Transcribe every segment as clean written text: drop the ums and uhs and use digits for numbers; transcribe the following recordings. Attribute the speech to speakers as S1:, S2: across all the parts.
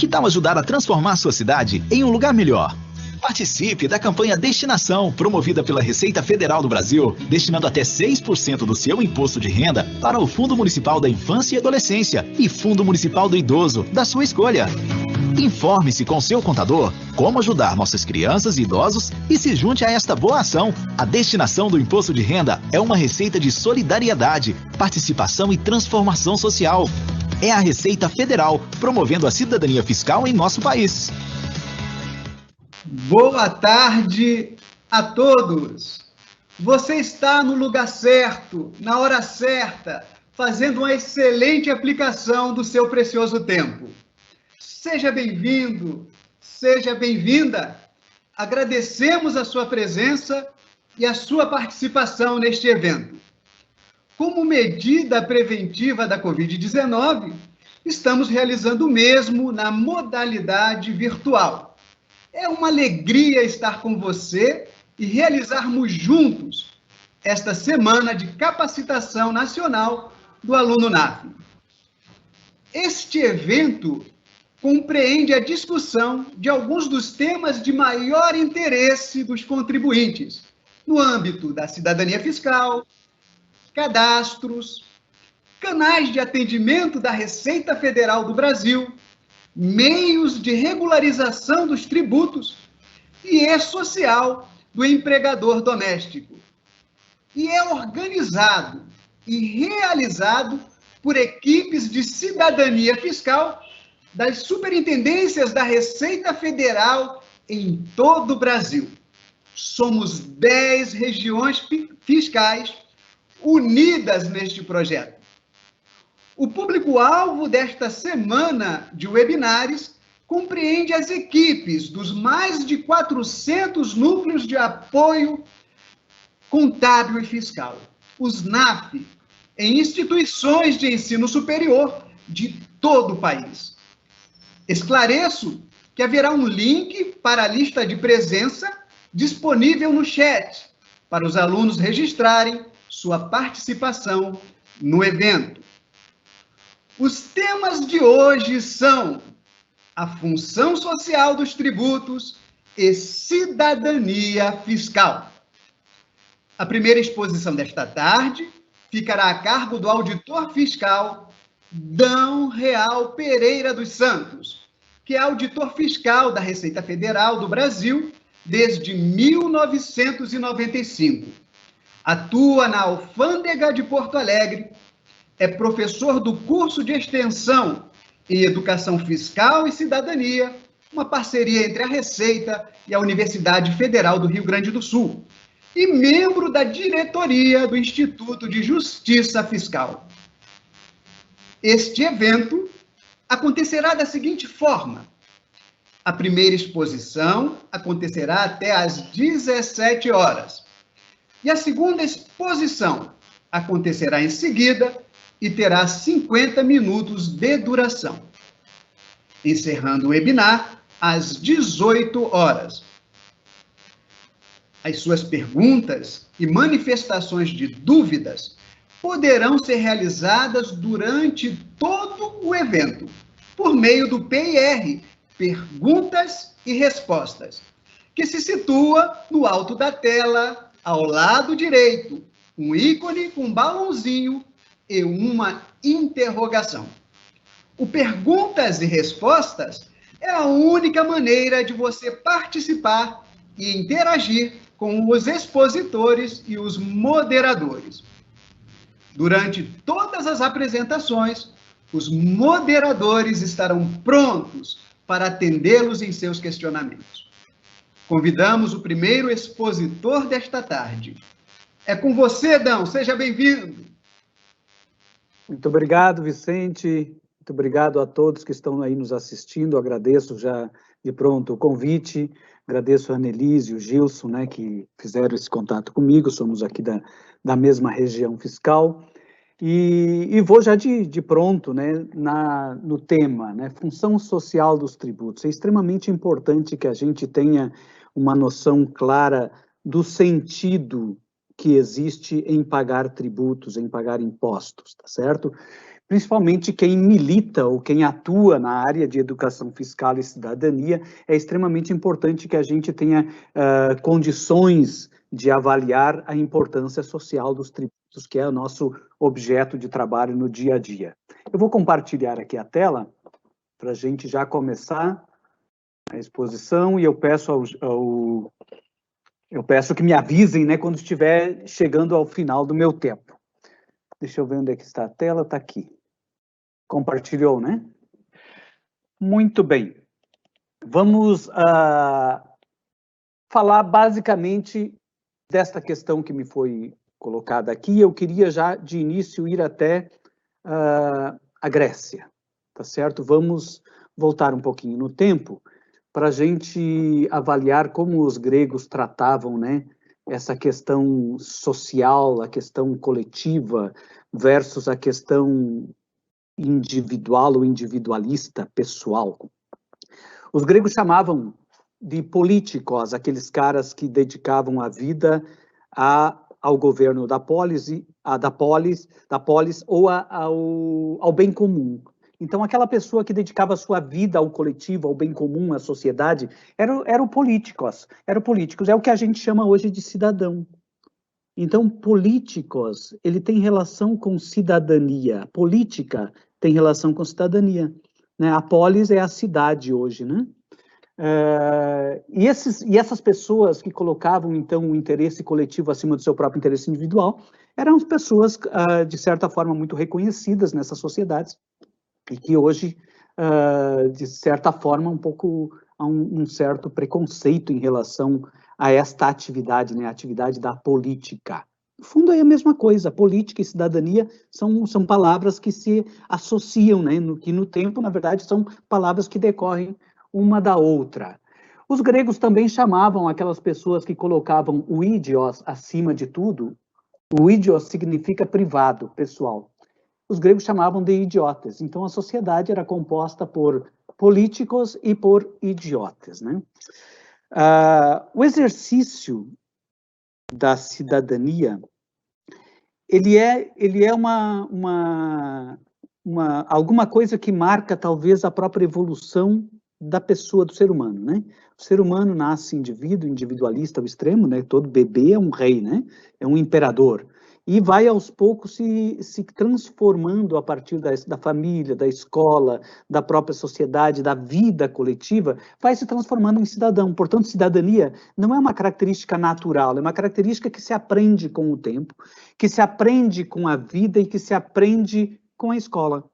S1: Que tal ajudar a transformar sua cidade em um lugar melhor? Participe da campanha Destinação, promovida pela Receita Federal do Brasil, destinando até 6% do seu imposto de renda para o Fundo Municipal da Infância e Adolescência e Fundo Municipal do Idoso, da sua escolha. Informe-se com seu contador como ajudar nossas crianças e idosos e se junte a esta boa ação. A destinação do imposto de renda é uma receita de solidariedade, participação e transformação social. É a Receita Federal, promovendo a cidadania fiscal em nosso país.
S2: Boa tarde a todos. Você está no lugar certo, na hora certa, fazendo uma excelente aplicação do seu precioso tempo. Seja bem-vindo, seja bem-vinda. Agradecemos a sua presença e a sua participação neste evento. Como medida preventiva da Covid-19, estamos realizando o mesmo na modalidade virtual. É uma alegria estar com você e realizarmos juntos esta semana de capacitação nacional do aluno NAF. Este evento compreende a discussão de alguns dos temas de maior interesse dos contribuintes, no âmbito da cidadania fiscal, cadastros, canais de atendimento da Receita Federal do Brasil, meios de regularização dos tributos e e-social do empregador doméstico. E é organizado e realizado por equipes de cidadania fiscal das superintendências da Receita Federal em todo o Brasil. Somos 10 regiões fiscais unidas neste projeto. O público-alvo desta semana de webinários compreende as equipes dos mais de 400 núcleos de apoio contábil e fiscal, os NAF, em instituições de ensino superior de todo o país. Esclareço que haverá um link para a lista de presença disponível no chat, para os alunos registrarem sua participação no evento. Os temas de hoje são a função social dos tributos e cidadania fiscal. A primeira exposição desta tarde ficará a cargo do auditor fiscal Dão Real Pereira dos Santos, que é auditor fiscal da Receita Federal do Brasil desde 1995. Atua na Alfândega de Porto Alegre, é professor do curso de extensão em Educação Fiscal e Cidadania, uma parceria entre a Receita e a Universidade Federal do Rio Grande do Sul, e membro da diretoria do Instituto de Justiça Fiscal. Este evento acontecerá da seguinte forma: a primeira exposição acontecerá até às 17 horas, e a segunda exposição acontecerá em seguida e terá 50 minutos de duração, encerrando o webinar às 18 horas. As suas perguntas e manifestações de dúvidas poderão ser realizadas durante todo o evento, por meio do PIR, Perguntas e Respostas, que se situa no alto da tela, ao lado direito, um ícone com um balãozinho e uma interrogação. O Perguntas e Respostas é a única maneira de você participar e interagir com os expositores e os moderadores. Durante todas as apresentações, os moderadores estarão prontos para atendê-los em seus questionamentos. Convidamos o primeiro expositor desta tarde. É com você, Dão, seja bem-vindo.
S3: Muito obrigado, Vicente. Muito obrigado a todos que estão aí nos assistindo. Agradeço já de pronto o convite. Agradeço a Annelise e o Gilson, né, que fizeram esse contato comigo. Somos aqui da mesma região fiscal. E vou já de pronto, né, no tema, né, função social dos tributos. É extremamente importante que a gente tenha uma noção clara do sentido que existe em pagar tributos, em pagar impostos, tá certo? principalmente quem milita ou quem atua na área de educação fiscal e cidadania, é extremamente importante que a gente tenha condições de avaliar a importância social dos tributos, que é o nosso objeto de trabalho no dia a dia. Eu vou compartilhar aqui a tela para a gente já começar a exposição, e eu peço que me avisem, né, quando estiver chegando ao final do meu tempo. Deixa eu ver onde é que está a tela, está aqui. Compartilhou, né? Muito bem. Vamos falar basicamente desta questão que me foi colocada aqui. Eu queria já, de início, ir até a Grécia, tá certo? Vamos voltar um pouquinho no tempo para a gente avaliar como os gregos tratavam, né, essa questão social, a questão coletiva versus a questão individual ou individualista, pessoal. Os gregos chamavam de políticos, aqueles caras que dedicavam a vida ao governo da polis ou ao bem comum. Então, aquela pessoa que dedicava a sua vida ao coletivo, ao bem comum, à sociedade, era o políticos. É o que a gente chama hoje de cidadão. Então, políticos, ele tem relação com cidadania. Política tem relação com cidadania, né? A polis é a cidade hoje, né? E essas pessoas que colocavam, então, o interesse coletivo acima do seu próprio interesse individual, eram pessoas, de certa forma, muito reconhecidas nessas sociedades, e que hoje, de certa forma, há um certo preconceito em relação a esta atividade, né, a atividade da política. No fundo, é a mesma coisa. Política e cidadania são palavras que se associam, né, que no tempo, na verdade, são palavras que decorrem uma da outra. Os gregos também chamavam aquelas pessoas que colocavam o idios acima de tudo. O idios significa privado, pessoal. Os gregos chamavam de idiotas. Então, a sociedade era composta por políticos e por idiotas, né? O exercício da cidadania, ele é alguma coisa que marca, talvez, a própria evolução da pessoa, do ser humano, né? O ser humano nasce individualista ao extremo, né? Todo bebê é um rei, né? É um imperador. E vai, aos poucos, se transformando a partir da família, da escola, da própria sociedade, da vida coletiva, vai se transformando em cidadão. Portanto, cidadania não é uma característica natural, é uma característica que se aprende com o tempo, que se aprende com a vida e que se aprende com a escola.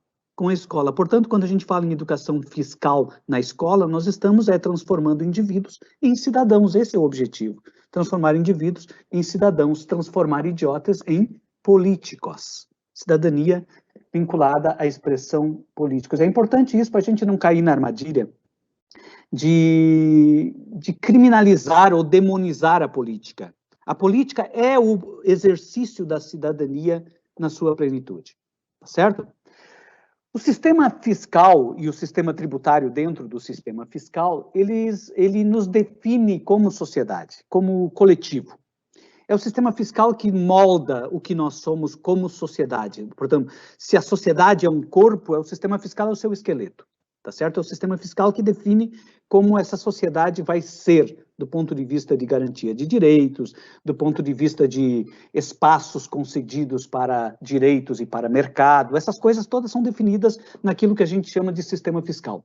S3: Portanto, quando a gente fala em educação fiscal na escola, nós estamos transformando indivíduos em cidadãos. Esse é o objetivo. Transformar indivíduos em cidadãos, transformar idiotas em políticos. Cidadania vinculada à expressão políticos. É importante isso para a gente não cair na armadilha de criminalizar ou demonizar a política. A política é o exercício da cidadania na sua plenitude, tá certo? O sistema fiscal e o sistema tributário dentro do sistema fiscal, ele nos define como sociedade, como coletivo. É o sistema fiscal que molda o que nós somos como sociedade. Portanto, se a sociedade é um corpo, o sistema fiscal é o seu esqueleto, tá certo? É o sistema fiscal que define como essa sociedade vai ser, do ponto de vista de garantia de direitos, do ponto de vista de espaços concedidos para direitos e para mercado. Essas coisas todas são definidas naquilo que a gente chama de sistema fiscal.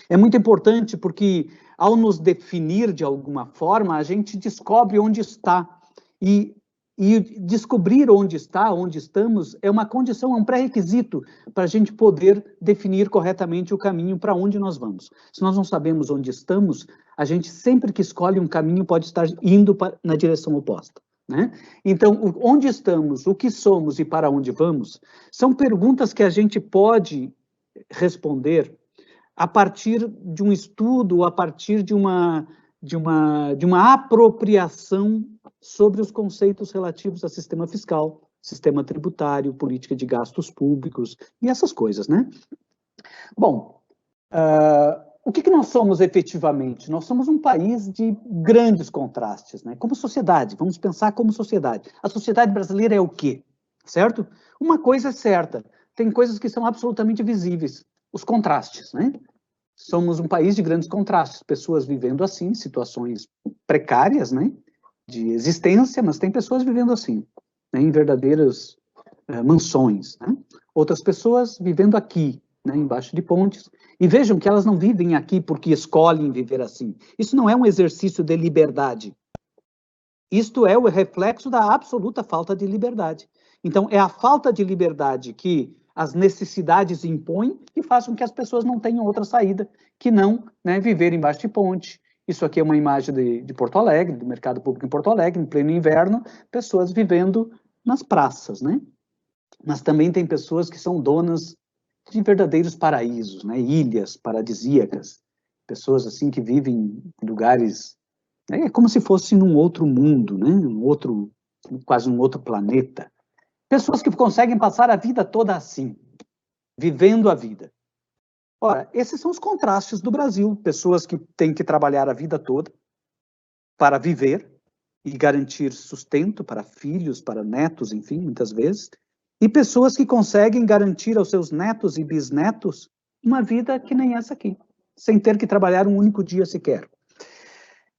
S3: É muito importante porque, ao nos definir de alguma forma, a gente descobre onde está. E descobrir onde estamos, é uma condição, é um pré-requisito para a gente poder definir corretamente o caminho para onde nós vamos. Se nós não sabemos onde estamos, a gente sempre que escolhe um caminho pode estar indo na direção oposta, né? Então, onde estamos, o que somos e para onde vamos, são perguntas que a gente pode responder a partir de um estudo, a partir de uma apropriação sobre os conceitos relativos a sistema fiscal, sistema tributário, política de gastos públicos e essas coisas, né? Bom, o que nós somos efetivamente? Nós somos um país de grandes contrastes, né? Como sociedade, vamos pensar como sociedade. A sociedade brasileira é o quê? Certo? Uma coisa é certa, tem coisas que são absolutamente visíveis, os contrastes, né? Somos um país de grandes contrastes, pessoas vivendo assim, situações precárias, né, de existência, mas tem pessoas vivendo assim, né, em verdadeiras mansões, né? Outras pessoas vivendo aqui, né, embaixo de pontes, e vejam que elas não vivem aqui porque escolhem viver assim. Isso não é um exercício de liberdade. Isto é o reflexo da absoluta falta de liberdade. Então, é a falta de liberdade que as necessidades impõem e faz com que as pessoas não tenham outra saída que não, né, viver embaixo de ponte. Isso aqui é uma imagem de Porto Alegre, do mercado público em Porto Alegre, em pleno inverno, pessoas vivendo nas praças, né? Mas também tem pessoas que são donas de verdadeiros paraísos, né? Ilhas paradisíacas, pessoas assim que vivem em lugares, é como se fosse num outro mundo, né? Quase um outro planeta. Pessoas que conseguem passar a vida toda assim, vivendo a vida. Ora, esses são os contrastes do Brasil. Pessoas que têm que trabalhar a vida toda para viver e garantir sustento para filhos, para netos, enfim, muitas vezes. E pessoas que conseguem garantir aos seus netos e bisnetos uma vida que nem essa aqui, sem ter que trabalhar um único dia sequer.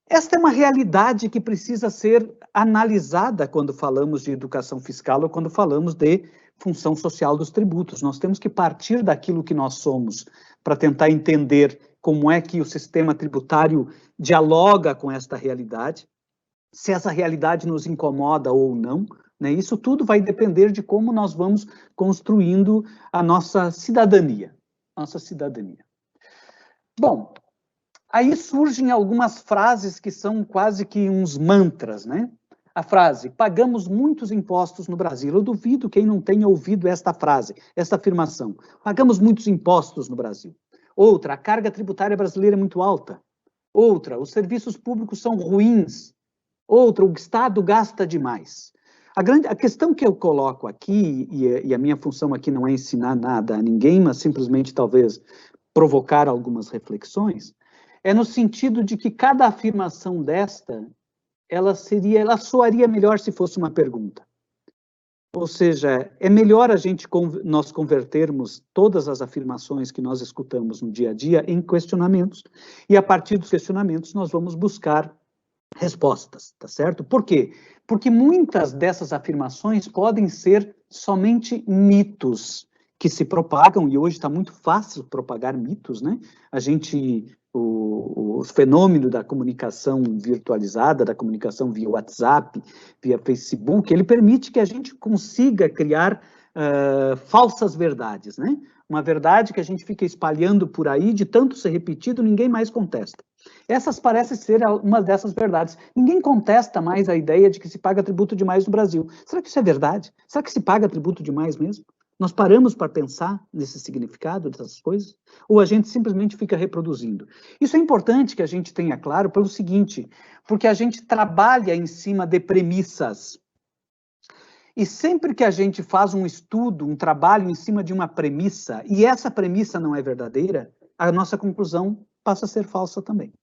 S3: Esta é uma realidade que precisa ser analisada quando falamos de educação fiscal ou quando falamos de função social dos tributos. Nós temos que partir daquilo que nós somos para tentar entender como é que o sistema tributário dialoga com esta realidade, se essa realidade nos incomoda ou não, né? Isso tudo vai depender de como nós vamos construindo a nossa cidadania. Bom, aí surgem algumas frases que são quase que uns mantras, né? A frase, pagamos muitos impostos no Brasil. Eu duvido quem não tenha ouvido esta frase, esta afirmação. Pagamos muitos impostos no Brasil. Outra, a carga tributária brasileira é muito alta. Outra, os serviços públicos são ruins. Outra, o Estado gasta demais. A questão que eu coloco aqui, e a minha função aqui não é ensinar nada a ninguém, mas simplesmente talvez provocar algumas reflexões, é no sentido de que cada afirmação desta, ela soaria melhor se fosse uma pergunta. Ou seja, é melhor nós convertermos todas as afirmações que nós escutamos no dia a dia em questionamentos, e a partir dos questionamentos nós vamos buscar respostas, tá certo? Por quê? Porque muitas dessas afirmações podem ser somente mitos que se propagam, e hoje está muito fácil propagar mitos, né? O fenômeno da comunicação virtualizada, da comunicação via WhatsApp, via Facebook, ele permite que a gente consiga criar falsas verdades, né? Uma verdade que a gente fica espalhando por aí, de tanto ser repetido, ninguém mais contesta. Essas parecem ser uma dessas verdades. Ninguém contesta mais a ideia de que se paga tributo demais no Brasil. Será que isso é verdade? Será que se paga tributo demais mesmo? Nós paramos para pensar nesse significado dessas coisas? Ou a gente simplesmente fica reproduzindo? Isso é importante que a gente tenha claro pelo seguinte, porque a gente trabalha em cima de premissas. E sempre que a gente faz um estudo, um trabalho em cima de uma premissa, e essa premissa não é verdadeira, a nossa conclusão passa a ser falsa também.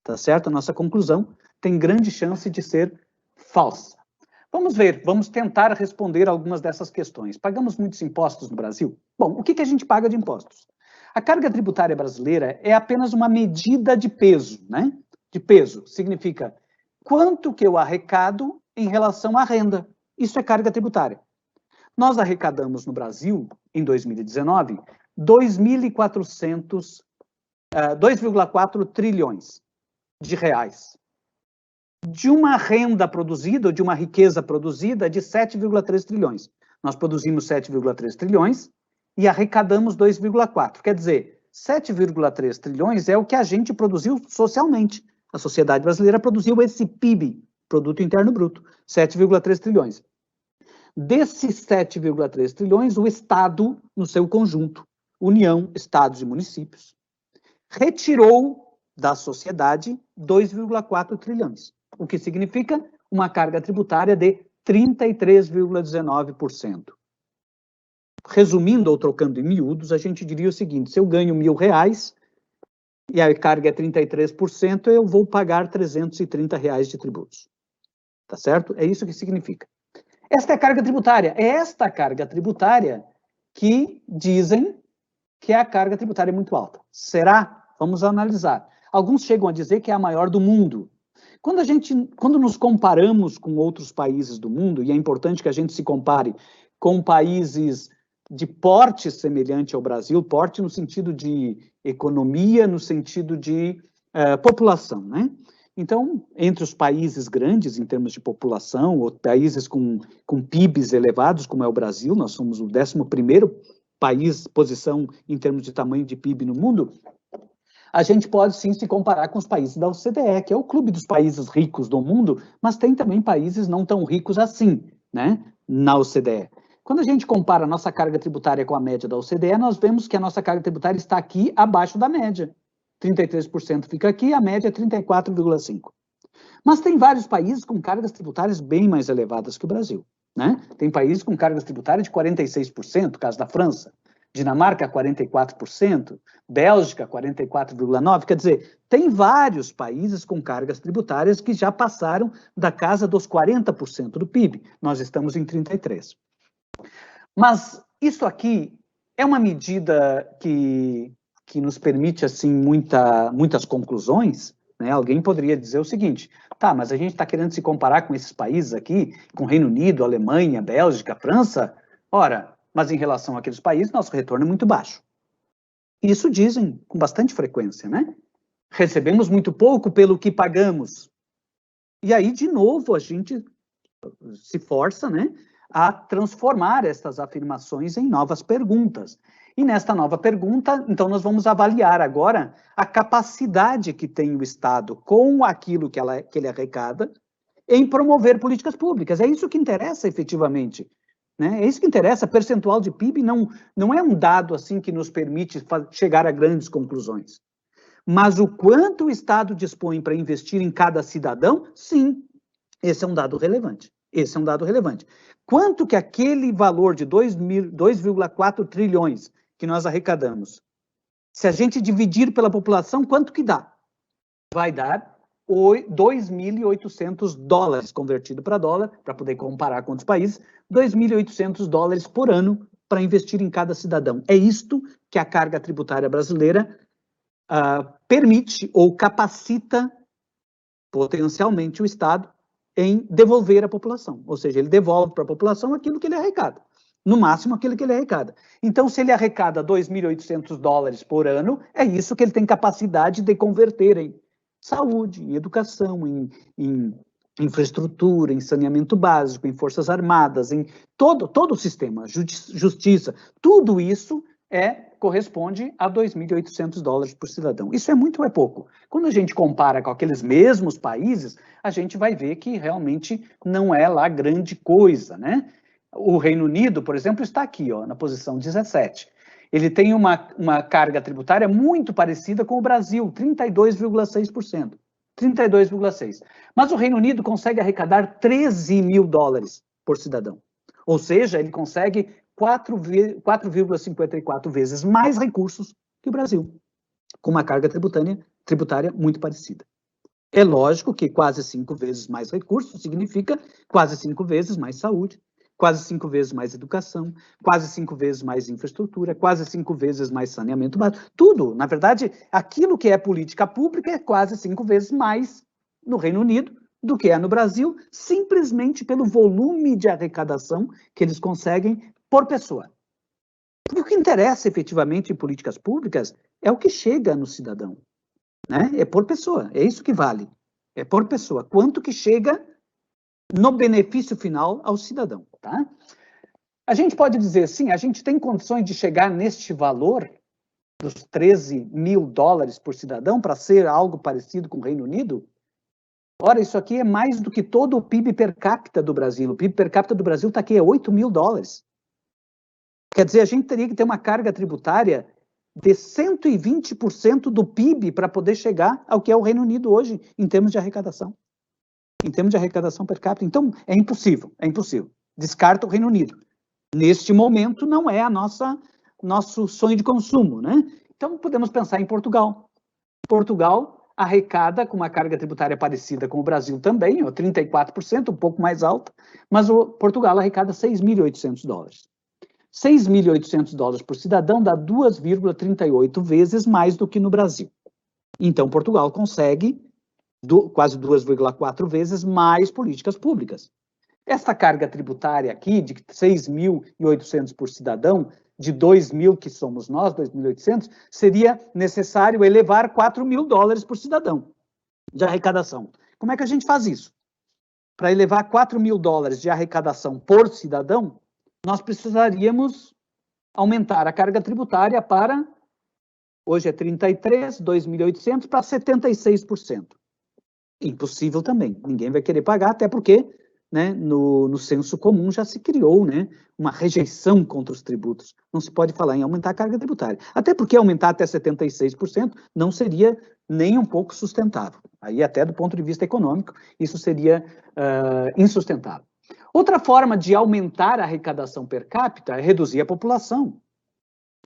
S3: Tá certo? A nossa conclusão tem grande chance de ser falsa. Vamos ver, vamos tentar responder algumas dessas questões. Pagamos muitos impostos no Brasil? Bom, o que a gente paga de impostos? A carga tributária brasileira é apenas uma medida de peso, né? De peso significa quanto que eu arrecado em relação à renda. Isso é carga tributária. Nós arrecadamos no Brasil, em 2019, 2,4 trilhões de reais. De uma renda produzida, ou de uma riqueza produzida, de 7,3 trilhões. Nós produzimos 7,3 trilhões e arrecadamos 2,4. Quer dizer, 7,3 trilhões é o que a gente produziu socialmente. A sociedade brasileira produziu esse PIB, Produto Interno Bruto, 7,3 trilhões. Desses 7,3 trilhões, o Estado, no seu conjunto, União, Estados e municípios, retirou da sociedade 2,4 trilhões, o que significa uma carga tributária de 33,19%. Resumindo ou trocando em miúdos, a gente diria o seguinte, se eu ganho R$1.000 e a carga é 33%, eu vou pagar R$330 de tributos. Tá certo? É isso que significa. Esta é a carga tributária. É esta carga tributária que dizem que a carga tributária é muito alta. Será? Vamos analisar. Alguns chegam a dizer que é a maior do mundo. Quando nos comparamos com outros países do mundo, e é importante que a gente se compare com países de porte semelhante ao Brasil, porte no sentido de economia, no sentido de população, né? Então, entre os países grandes em termos de população, ou países com PIBs elevados, como é o Brasil, nós somos o 11º posição em termos de tamanho de PIB no mundo, a gente pode sim se comparar com os países da OCDE, que é o clube dos países ricos do mundo, mas tem também países não tão ricos assim, né, na OCDE. Quando a gente compara a nossa carga tributária com a média da OCDE, nós vemos que a nossa carga tributária está aqui abaixo da média. 33% fica aqui, a média é 34,5%. Mas tem vários países com cargas tributárias bem mais elevadas que o Brasil, né? Tem países com cargas tributárias de 46%, caso da França, Dinamarca 44%, Bélgica 44,9%, quer dizer, tem vários países com cargas tributárias que já passaram da casa dos 40% do PIB. Nós estamos em 33%. Mas isso aqui é uma medida que nos permite, assim, muitas conclusões, né? Alguém poderia dizer o seguinte, tá, mas a gente está querendo se comparar com esses países aqui, com Reino Unido, Alemanha, Bélgica, França, ora, mas em relação àqueles países, nosso retorno é muito baixo. Isso dizem com bastante frequência, né? Recebemos muito pouco pelo que pagamos. E aí, de novo, a gente se força, né, a transformar estas afirmações em novas perguntas. E nesta nova pergunta, então, nós vamos avaliar agora a capacidade que tem o Estado com aquilo que ele arrecada em promover políticas públicas. É isso que interessa efetivamente, né? É isso que interessa. Percentual de PIB não é um dado assim que nos permite chegar a grandes conclusões. Mas o quanto o Estado dispõe para investir em cada cidadão, sim, esse é um dado relevante. Esse é um dado relevante. Quanto que aquele valor de 2,4 trilhões que nós arrecadamos, se a gente dividir pela população, quanto que dá? Vai dar 2.800 dólares, convertido para dólar, para poder comparar com outros países, 2.800 dólares por ano para investir em cada cidadão. É isto que a carga tributária brasileira permite ou capacita potencialmente o Estado em devolver à população, ou seja, ele devolve para a população aquilo que ele arrecada, no máximo aquilo que ele arrecada. Então, se ele arrecada 2.800 dólares por ano, é isso que ele tem capacidade de converter em saúde, em educação, em infraestrutura, em saneamento básico, em forças armadas, em todo o sistema, justiça, tudo isso corresponde a 2.800 dólares por cidadão. Isso é muito ou é pouco? Quando a gente compara com aqueles mesmos países, a gente vai ver que realmente não é lá grande coisa, né? O Reino Unido, por exemplo, está aqui, ó, na posição 17. Ele tem uma carga tributária muito parecida com o Brasil, 32,6%. 32,6%. Mas o Reino Unido consegue arrecadar 13 mil dólares por cidadão. Ou seja, ele consegue 4,54 vezes mais recursos que o Brasil, com uma carga tributária muito parecida. É lógico que quase 5 vezes mais recursos significa quase 5 vezes mais saúde, quase 5 vezes mais educação, quase 5 vezes mais infraestrutura, quase 5 vezes mais saneamento básico. Tudo, na verdade, aquilo que é política pública é quase 5 vezes mais no Reino Unido do que é no Brasil, simplesmente pelo volume de arrecadação que eles conseguem por pessoa. Porque o que interessa efetivamente em políticas públicas é o que chega no cidadão, né? É por pessoa, é isso que vale. É por pessoa. Quanto que chega no benefício final ao cidadão, tá? A gente pode dizer, sim, a gente tem condições de chegar neste valor dos 13 mil dólares por cidadão para ser algo parecido com o Reino Unido? Ora, isso aqui é mais do que todo o PIB per capita do Brasil. O PIB per capita do Brasil está aqui, é 8 mil dólares. Quer dizer, a gente teria que ter uma carga tributária de 120% do PIB para poder chegar ao que é o Reino Unido hoje, em termos de arrecadação. Em termos de arrecadação per capita. Então, é impossível, é impossível. Descarta o Reino Unido. Neste momento, não é nosso sonho de consumo, né? Então, podemos pensar em Portugal. Portugal arrecada com uma carga tributária parecida com o Brasil também, 34%, um pouco mais alta, mas o Portugal arrecada 6.800 dólares. $6.800 por cidadão dá 2,38 vezes mais do que no Brasil. Então, Portugal consegue quase 2,4 vezes mais políticas públicas. Essa carga tributária aqui, de 6.800 por cidadão, de 2.000 que somos nós, 2.800, seria necessário elevar $4.000 por cidadão de arrecadação. Como é que a gente faz isso? Para elevar $4.000 de arrecadação por cidadão, nós precisaríamos aumentar a carga tributária para, hoje é 33, 2.800 para 76%. Impossível também, ninguém vai querer pagar, até porque, né, no senso comum já se criou, né, uma rejeição contra os tributos. Não se pode falar em aumentar a carga tributária. Até porque aumentar até 76% não seria nem um pouco sustentável. Aí, até do ponto de vista econômico, isso seria insustentável. Outra forma de aumentar a arrecadação per capita é reduzir a população.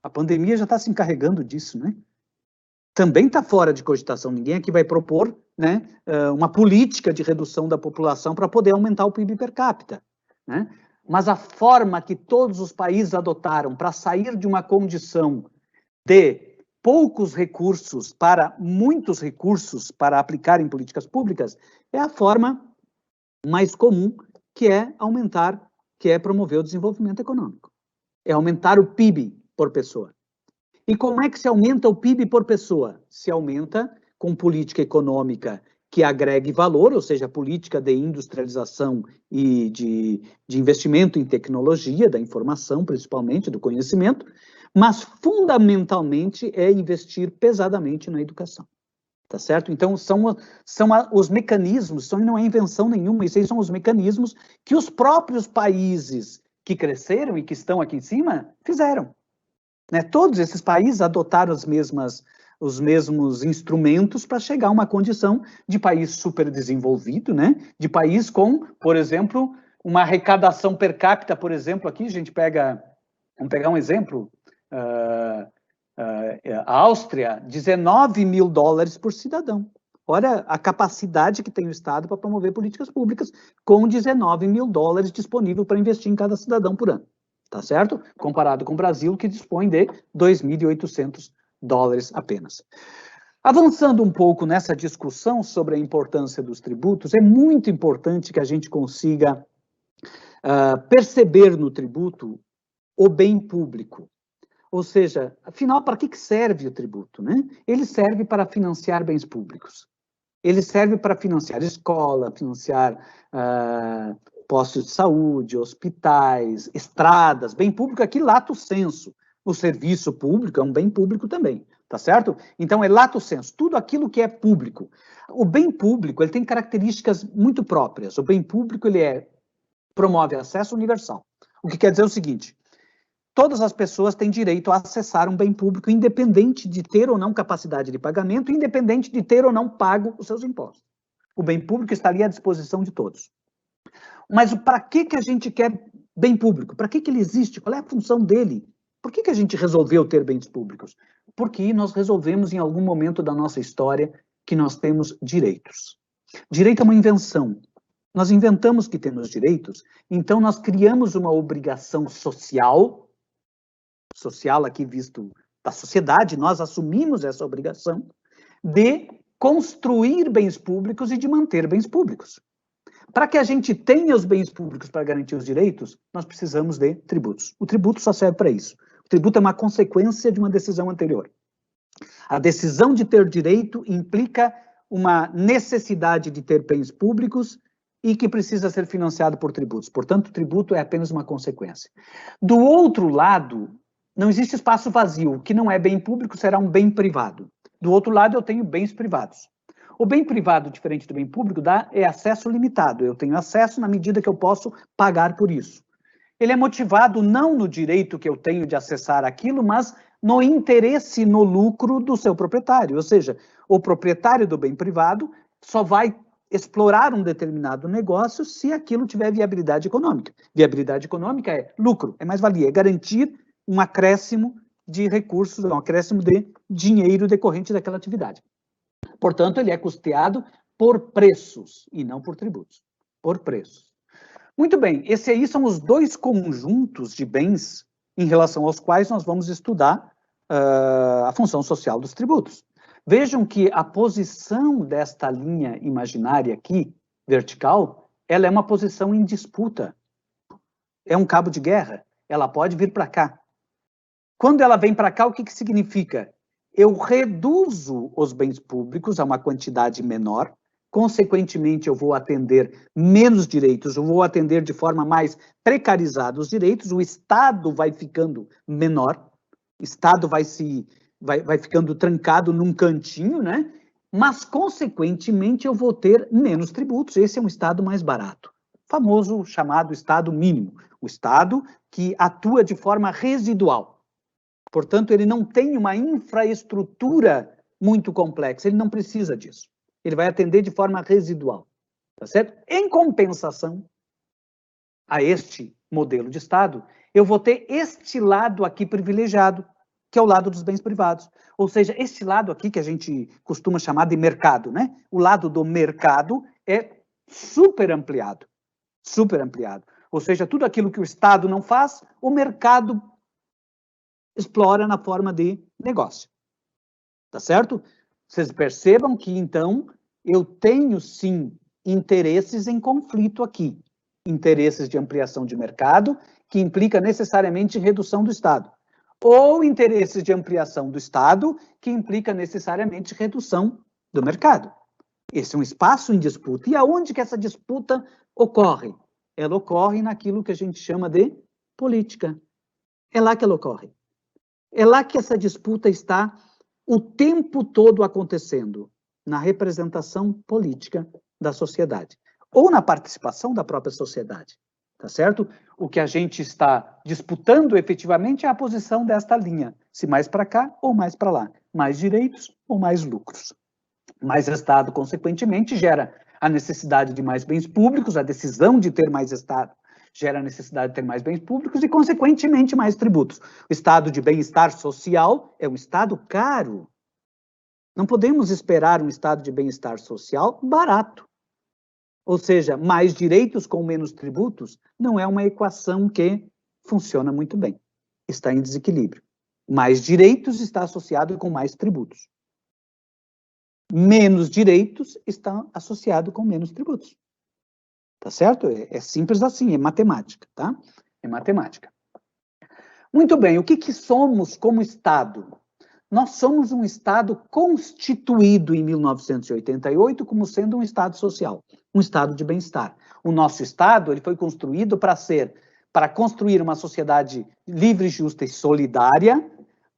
S3: A pandemia já está se encarregando disso, né? Também está fora de cogitação. Ninguém aqui vai propor, né, uma política de redução da população para poder aumentar o PIB per capita, né? Mas a forma que todos os países adotaram para sair de uma condição de poucos recursos para muitos recursos para aplicar em políticas públicas é a forma mais comum, que é aumentar, que é promover o desenvolvimento econômico. É aumentar o PIB por pessoa. E como é que se aumenta o PIB por pessoa? Se aumenta com política econômica que agregue valor, ou seja, política de industrialização e de investimento em tecnologia, da informação principalmente, do conhecimento, mas fundamentalmente é investir pesadamente na educação. Tá certo? Então, são os mecanismos, não é invenção nenhuma, isso aí são os mecanismos que os próprios países que cresceram e que estão aqui em cima fizeram. Né? Todos esses países adotaram os mesmos instrumentos para chegar a uma condição de país superdesenvolvido, né? De país com, por exemplo, uma arrecadação per capita, por exemplo, aqui a gente vamos pegar um exemplo, a Áustria, $19.000 por cidadão. Olha a capacidade que tem o Estado para promover políticas públicas com $19.000 disponível para investir em cada cidadão por ano. Tá certo? Comparado com o Brasil, que dispõe de $2.800 apenas. Avançando um pouco nessa discussão sobre a importância dos tributos, é muito importante que a gente consiga perceber no tributo o bem público. Ou seja, afinal, para que serve o tributo, né? Ele serve para financiar bens públicos. Ele serve para financiar escola, financiar postos de saúde, hospitais, estradas, bem público aqui, lato sensu. O serviço público é um bem público também, tá certo? Então, é lato sensu, tudo aquilo que é público. O bem público, ele tem características muito próprias. O bem público, ele promove acesso universal. O que quer dizer o seguinte: todas as pessoas têm direito a acessar um bem público, independente de ter ou não capacidade de pagamento, independente de ter ou não pago os seus impostos. O bem público estaria à disposição de todos. Mas para que a gente quer bem público? Para que ele existe? Qual é a função dele? Por que a gente resolveu ter bens públicos? Porque nós resolvemos em algum momento da nossa história que nós temos direitos. Direito é uma invenção. Nós inventamos que temos direitos, então nós criamos uma obrigação social aqui visto da sociedade, nós assumimos essa obrigação de construir bens públicos e de manter bens públicos. Para que a gente tenha os bens públicos para garantir os direitos, nós precisamos de tributos. O tributo só serve para isso. O tributo é uma consequência de uma decisão anterior. A decisão de ter direito implica uma necessidade de ter bens públicos e que precisa ser financiado por tributos. Portanto, o tributo é apenas uma consequência. Do outro lado, não existe espaço vazio. O que não é bem público será um bem privado. Do outro lado, eu tenho bens privados. O bem privado, diferente do bem público, é acesso limitado. Eu tenho acesso na medida que eu posso pagar por isso. Ele é motivado não no direito que eu tenho de acessar aquilo, mas no interesse, no lucro do seu proprietário. Ou seja, o proprietário do bem privado só vai explorar um determinado negócio se aquilo tiver viabilidade econômica. Viabilidade econômica é lucro, é mais-valia, é garantir um acréscimo de recursos, um acréscimo de dinheiro decorrente daquela atividade. Portanto, ele é custeado por preços e não por tributos, por preços. Muito bem, esses aí são os dois conjuntos de bens em relação aos quais nós vamos estudar a função social dos tributos. Vejam que a posição desta linha imaginária aqui, vertical, ela é uma posição em disputa. É um cabo de guerra. Ela pode vir para cá. Quando ela vem para cá, o que significa? Eu reduzo os bens públicos a uma quantidade menor, consequentemente eu vou atender menos direitos, eu vou atender de forma mais precarizada os direitos, o Estado vai ficando menor, o Estado vai ficando trancado num cantinho, né? Mas, consequentemente, eu vou ter menos tributos. Esse é um Estado mais barato. Famoso chamado Estado mínimo. O Estado que atua de forma residual. Portanto, ele não tem uma infraestrutura muito complexa. Ele não precisa disso. Ele vai atender de forma residual. Tá certo? Em compensação a este modelo de Estado, eu vou ter este lado aqui privilegiado, que é o lado dos bens privados. Ou seja, este lado aqui que a gente costuma chamar de mercado, né? O lado do mercado é super ampliado. Super ampliado. Ou seja, tudo aquilo que o Estado não faz, o mercado explora na forma de negócio. Tá certo? Vocês percebam que, então, eu tenho, sim, interesses em conflito aqui. Interesses de ampliação de mercado, que implica necessariamente redução do Estado. Ou interesses de ampliação do Estado, que implica necessariamente redução do mercado. Esse é um espaço em disputa. E aonde que essa disputa ocorre? Ela ocorre naquilo que a gente chama de política. É lá que ela ocorre. É lá que essa disputa está o tempo todo acontecendo, na representação política da sociedade, ou na participação da própria sociedade, tá certo? O que a gente está disputando efetivamente é a posição desta linha, se mais para cá ou mais para lá, mais direitos ou mais lucros. Mais Estado, consequentemente, gera a necessidade de mais bens públicos, a decisão de ter mais Estado gera a necessidade de ter mais bens públicos e, consequentemente, mais tributos. O estado de bem-estar social é um estado caro. Não podemos esperar um estado de bem-estar social barato. Ou seja, mais direitos com menos tributos não é uma equação que funciona muito bem. Está em desequilíbrio. Mais direitos está associado com mais tributos. Menos direitos está associado com menos tributos. Tá certo? É simples assim, é matemática, tá? É matemática. Muito bem, o que somos como Estado? Nós somos um Estado constituído em 1988 como sendo um Estado social, um Estado de bem-estar. O nosso Estado, ele foi construído para construir uma sociedade livre, justa e solidária,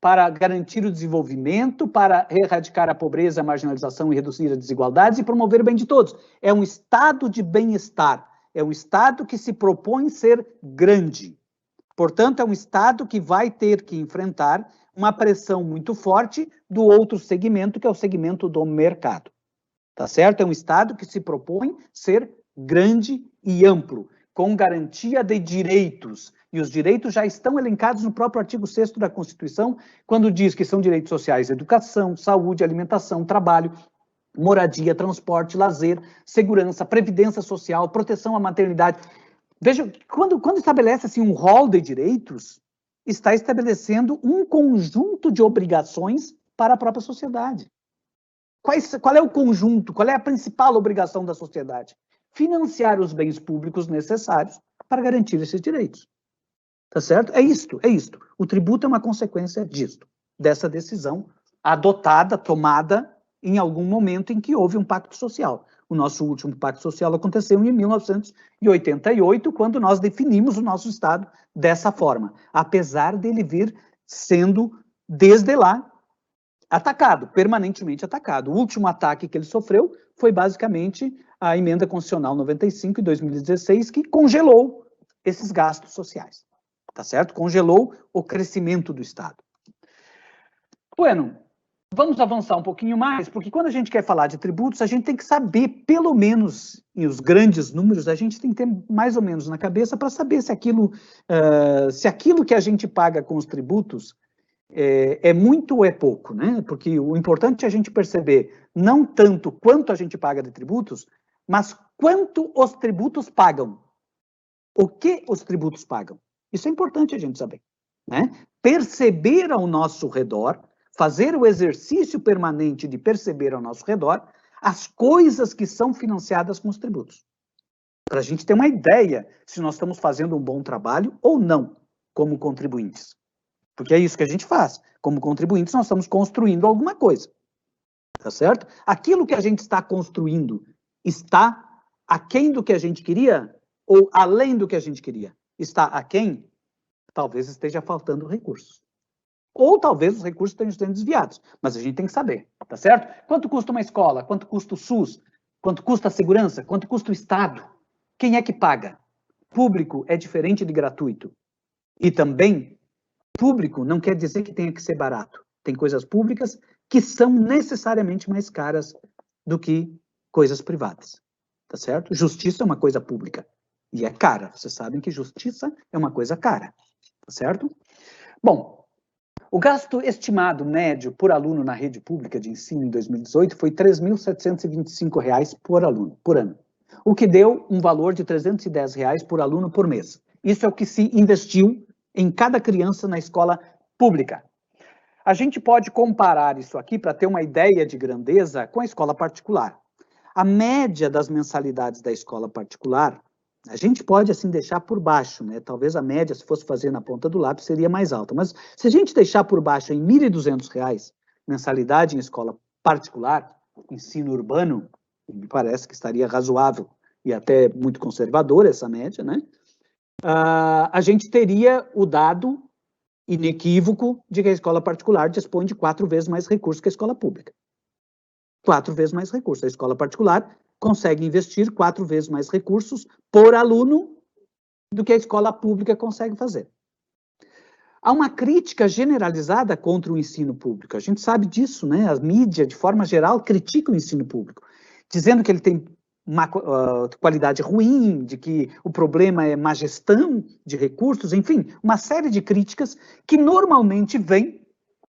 S3: para garantir o desenvolvimento, para erradicar a pobreza, a marginalização e reduzir as desigualdades e promover o bem de todos. É um estado de bem-estar, é um estado que se propõe ser grande. Portanto, é um estado que vai ter que enfrentar uma pressão muito forte do outro segmento, que é o segmento do mercado. Tá certo? É um estado que se propõe ser grande e amplo, com garantia de direitos. E os direitos já estão elencados no próprio artigo 6º da Constituição, quando diz que são direitos sociais: educação, saúde, alimentação, trabalho, moradia, transporte, lazer, segurança, previdência social, proteção à maternidade. Veja, quando estabelece assim um rol de direitos, está estabelecendo um conjunto de obrigações para a própria sociedade. Qual é o conjunto? Qual é a principal obrigação da sociedade? Financiar os bens públicos necessários para garantir esses direitos. Tá certo? É isto. O tributo é uma consequência disto, dessa decisão adotada, tomada em algum momento em que houve um pacto social. O nosso último pacto social aconteceu em 1988, quando nós definimos o nosso Estado dessa forma, apesar dele vir sendo, desde lá, atacado, permanentemente atacado. O último ataque que ele sofreu foi basicamente a Emenda Constitucional 95 de 2016, que congelou esses gastos sociais. Tá certo? Congelou o crescimento do Estado. Bueno, vamos avançar um pouquinho mais, porque quando a gente quer falar de tributos, a gente tem que saber, pelo menos, em os grandes números, a gente tem que ter mais ou menos na cabeça para saber se aquilo que a gente paga com os tributos é muito ou é pouco, né? Porque o importante é a gente perceber não tanto quanto a gente paga de tributos, mas quanto os tributos pagam. O que os tributos pagam? Isso é importante a gente saber, né? Perceber ao nosso redor, fazer o exercício permanente de perceber ao nosso redor as coisas que são financiadas com os tributos. Para a gente ter uma ideia se nós estamos fazendo um bom trabalho ou não, como contribuintes. Porque é isso que a gente faz. Como contribuintes, nós estamos construindo alguma coisa. Tá certo? Aquilo que a gente está construindo está aquém do que a gente queria ou além do que a gente queria? Está aquém? Talvez esteja faltando recursos. Ou talvez os recursos estejam sendo desviados. Mas a gente tem que saber, tá certo? Quanto custa uma escola? Quanto custa o SUS? Quanto custa a segurança? Quanto custa o Estado? Quem é que paga? Público é diferente de gratuito. E também, público não quer dizer que tenha que ser barato. Tem coisas públicas que são necessariamente mais caras do que coisas privadas, tá certo? Justiça é uma coisa pública e é cara. Vocês sabem que justiça é uma coisa cara, tá certo? Bom, o gasto estimado médio por aluno na rede pública de ensino em 2018 foi R$ 3.725 por aluno, por ano, o que deu um valor de R$ 310 por aluno por mês. Isso é o que se investiu em cada criança na escola pública. A gente pode comparar isso aqui para ter uma ideia de grandeza com a escola particular. A média das mensalidades da escola particular, a gente pode assim deixar por baixo, né? Talvez a média, se fosse fazer na ponta do lápis, seria mais alta. Mas se a gente deixar por baixo em R$ 1.200, mensalidade em escola particular, ensino urbano, me parece que estaria razoável e até muito conservador essa média, né? A gente teria o dado inequívoco de que a escola particular dispõe de 4 vezes mais recursos que a escola pública. 4 vezes mais recursos. A escola particular consegue investir 4 vezes mais recursos por aluno do que a escola pública consegue fazer. Há uma crítica generalizada contra o ensino público. A gente sabe disso, né? A mídia, de forma geral, critica o ensino público, dizendo que ele tem uma qualidade ruim, de que o problema é má gestão de recursos, enfim, uma série de críticas que normalmente vêm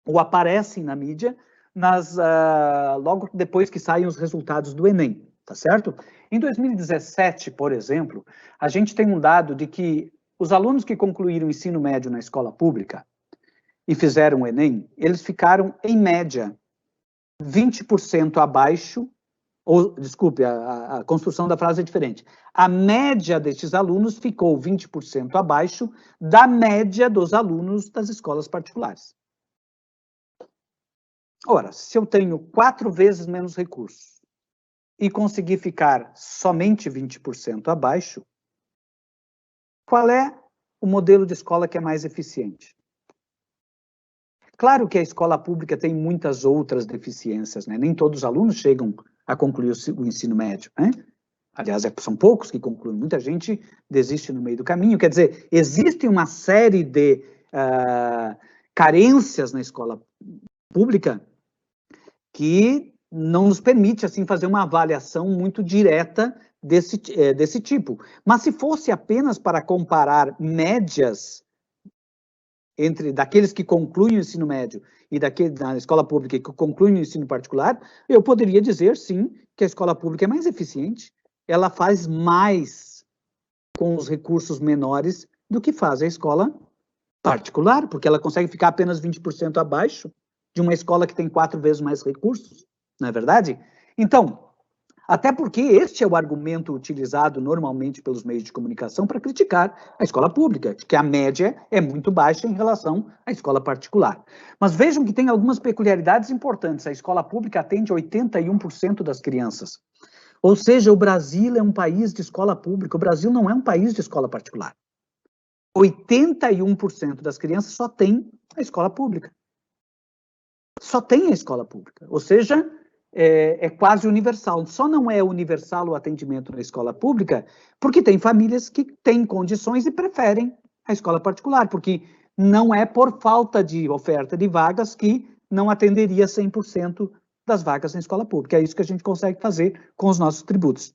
S3: ou aparecem na mídia logo depois que saem os resultados do Enem, tá certo? Em 2017, por exemplo, a gente tem um dado de que os alunos que concluíram o ensino médio na escola pública e fizeram o Enem, eles ficaram, em média, 20% abaixo. Desculpe, a construção da frase é diferente. A média destes alunos ficou 20% abaixo da média dos alunos das escolas particulares. Ora, se eu tenho 4 vezes menos recursos e conseguir ficar somente 20% abaixo, qual é o modelo de escola que é mais eficiente? Claro que a escola pública tem muitas outras deficiências, né? Nem todos os alunos chegam a concluir o ensino médio, né? Aliás, são poucos que concluem, muita gente desiste no meio do caminho. Quer dizer, existe uma série de carências na escola pública que não nos permite, assim, fazer uma avaliação muito direta desse tipo. Mas se fosse apenas para comparar médias daqueles que concluem o ensino médio e daqueles na escola pública que concluem o ensino particular, eu poderia dizer, sim, que a escola pública é mais eficiente. Ela faz mais com os recursos menores do que faz a escola particular, porque ela consegue ficar apenas 20% abaixo de uma escola que tem 4 vezes mais recursos, não é verdade? Então, até porque este é o argumento utilizado normalmente pelos meios de comunicação para criticar a escola pública, que a média é muito baixa em relação à escola particular. Mas vejam que tem algumas peculiaridades importantes. A escola pública atende 81% das crianças. Ou seja, o Brasil é um país de escola pública, o Brasil não é um país de escola particular. 81% das crianças só tem a escola pública. Só tem a escola pública. Ou seja, é quase universal. Só não é universal o atendimento na escola pública porque tem famílias que têm condições e preferem a escola particular, porque não é por falta de oferta de vagas que não atenderia 100% das vagas na escola pública. É isso que a gente consegue fazer com os nossos tributos.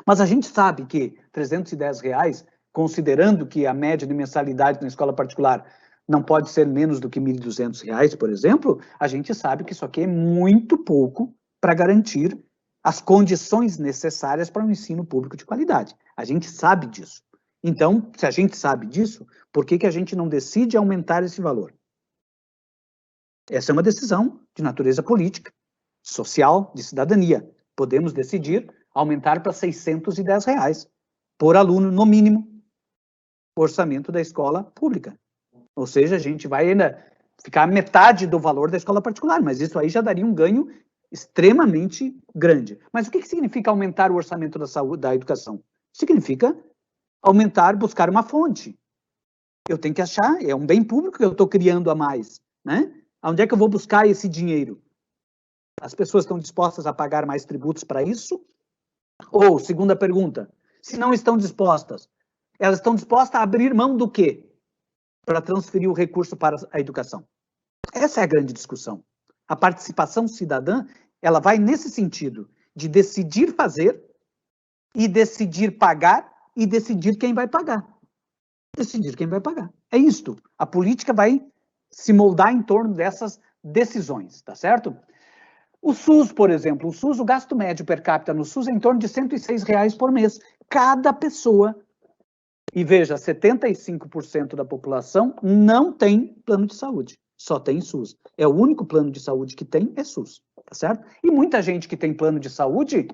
S3: Mas a gente sabe que R$ 310, considerando que a média de mensalidade na escola particular não pode ser menos do que R$ 1.200, por exemplo, a gente sabe que isso aqui é muito pouco para garantir as condições necessárias para um ensino público de qualidade. A gente sabe disso. Então, se a gente sabe disso, por que a gente não decide aumentar esse valor? Essa é uma decisão de natureza política, social, de cidadania. Podemos decidir aumentar para R$610 por aluno, no mínimo, o orçamento da escola pública. Ou seja, a gente vai ainda ficar metade do valor da escola particular, mas isso aí já daria um ganho extremamente grande. Mas o que significa aumentar o orçamento da saúde, da educação? Significa aumentar, buscar uma fonte. Eu tenho que achar, é um bem público que eu estou criando a mais, né? Onde é que eu vou buscar esse dinheiro? As pessoas estão dispostas a pagar mais tributos para isso? Ou, segunda pergunta, se não estão dispostas, elas estão dispostas a abrir mão do quê? Para transferir o recurso para a educação. Essa é a grande discussão. A participação cidadã, ela vai nesse sentido, de decidir fazer, e decidir pagar, e decidir quem vai pagar. Decidir quem vai pagar. É isto. A política vai se moldar em torno dessas decisões, tá certo? O SUS, por exemplo, o gasto médio per capita no SUS é em torno de R$106 por mês. Cada pessoa, e veja, 75% da população não tem plano de saúde, só tem SUS. É o único plano de saúde que tem, é SUS, tá certo? E muita gente que tem plano de saúde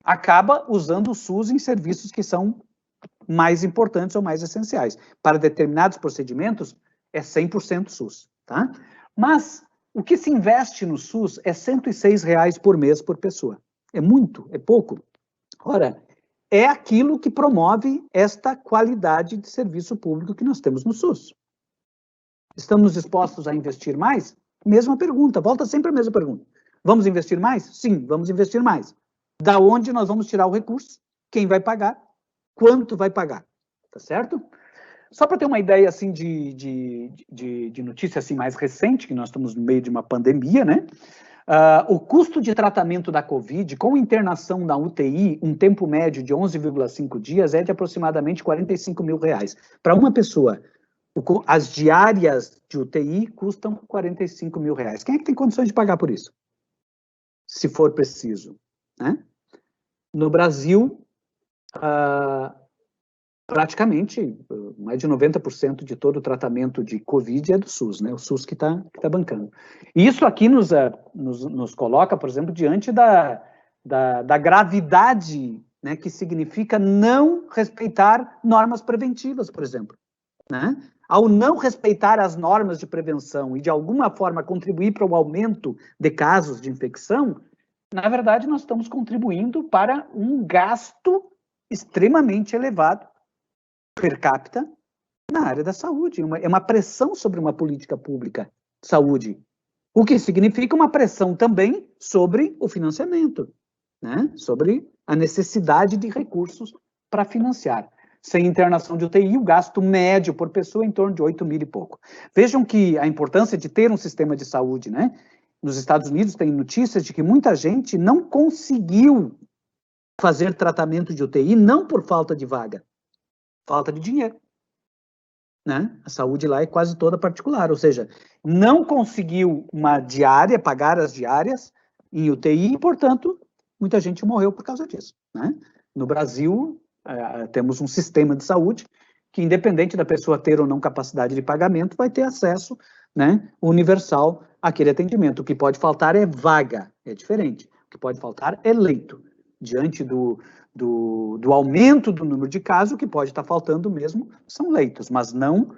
S3: acaba usando o SUS em serviços que são mais importantes ou mais essenciais. Para determinados procedimentos, é 100% SUS, tá? Mas o que se investe no SUS é R$106 por mês por pessoa. É muito, é pouco. Ora, é aquilo que promove esta qualidade de serviço público que nós temos no SUS. Estamos dispostos a investir mais? Mesma pergunta, volta sempre a mesma pergunta. Vamos investir mais? Sim, vamos investir mais. Da onde nós vamos tirar o recurso? Quem vai pagar? Quanto vai pagar? Tá certo? Só para ter uma ideia assim de notícia assim, mais recente, que nós estamos no meio de uma pandemia, né? O custo de tratamento da Covid, com internação na UTI, um tempo médio de 11,5 dias, é de aproximadamente R$45 mil. Para uma pessoa, as diárias de UTI custam R$45 mil. Quem é que tem condições de pagar por isso? Se for preciso, né? No Brasil, praticamente, mais de 90% de todo o tratamento de Covid é do SUS, né? O SUS que tá bancando. E isso aqui nos coloca, por exemplo, diante da gravidade, né, que significa não respeitar normas preventivas, por exemplo, né? Ao não respeitar as normas de prevenção e, de alguma forma, contribuir para o aumento de casos de infecção, na verdade, nós estamos contribuindo para um gasto extremamente elevado per capita na área da saúde. É uma pressão sobre uma política pública de saúde, o que significa uma pressão também sobre o financiamento, né? Sobre a necessidade de recursos para financiar. Sem internação de UTI, o gasto médio por pessoa é em torno de 8 mil e pouco. Vejam que a importância de ter um sistema de saúde, né? Nos Estados Unidos tem notícias de que muita gente não conseguiu fazer tratamento de UTI, não por falta de vaga, falta de dinheiro, né? A saúde lá é quase toda particular, ou seja, não conseguiu uma diária, pagar as diárias em UTI e, portanto, muita gente morreu por causa disso, né? No Brasil, temos um sistema de saúde que, independente da pessoa ter ou não capacidade de pagamento, vai ter acesso, né, universal àquele atendimento. O que pode faltar é vaga, é diferente. O que pode faltar é leito. Diante do aumento do número de casos, o que pode estar faltando mesmo são leitos, mas não,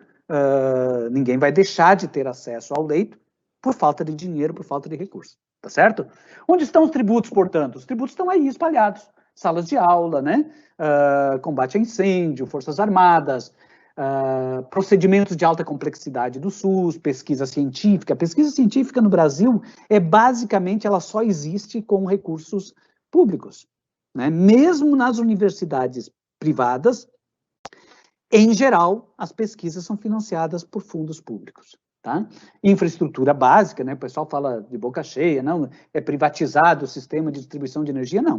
S3: ninguém vai deixar de ter acesso ao leito por falta de dinheiro, por falta de recursos, tá certo? Onde estão os tributos, portanto? Os tributos estão aí espalhados, salas de aula, né? Combate a incêndio, forças armadas, procedimentos de alta complexidade do SUS, pesquisa científica. Pesquisa científica no Brasil basicamente, ela só existe com recursos públicos, né? Mesmo nas universidades privadas, em geral, as pesquisas são financiadas por fundos públicos, tá? Infraestrutura básica, né? O pessoal fala de boca cheia, não, é privatizado o sistema de distribuição de energia, não.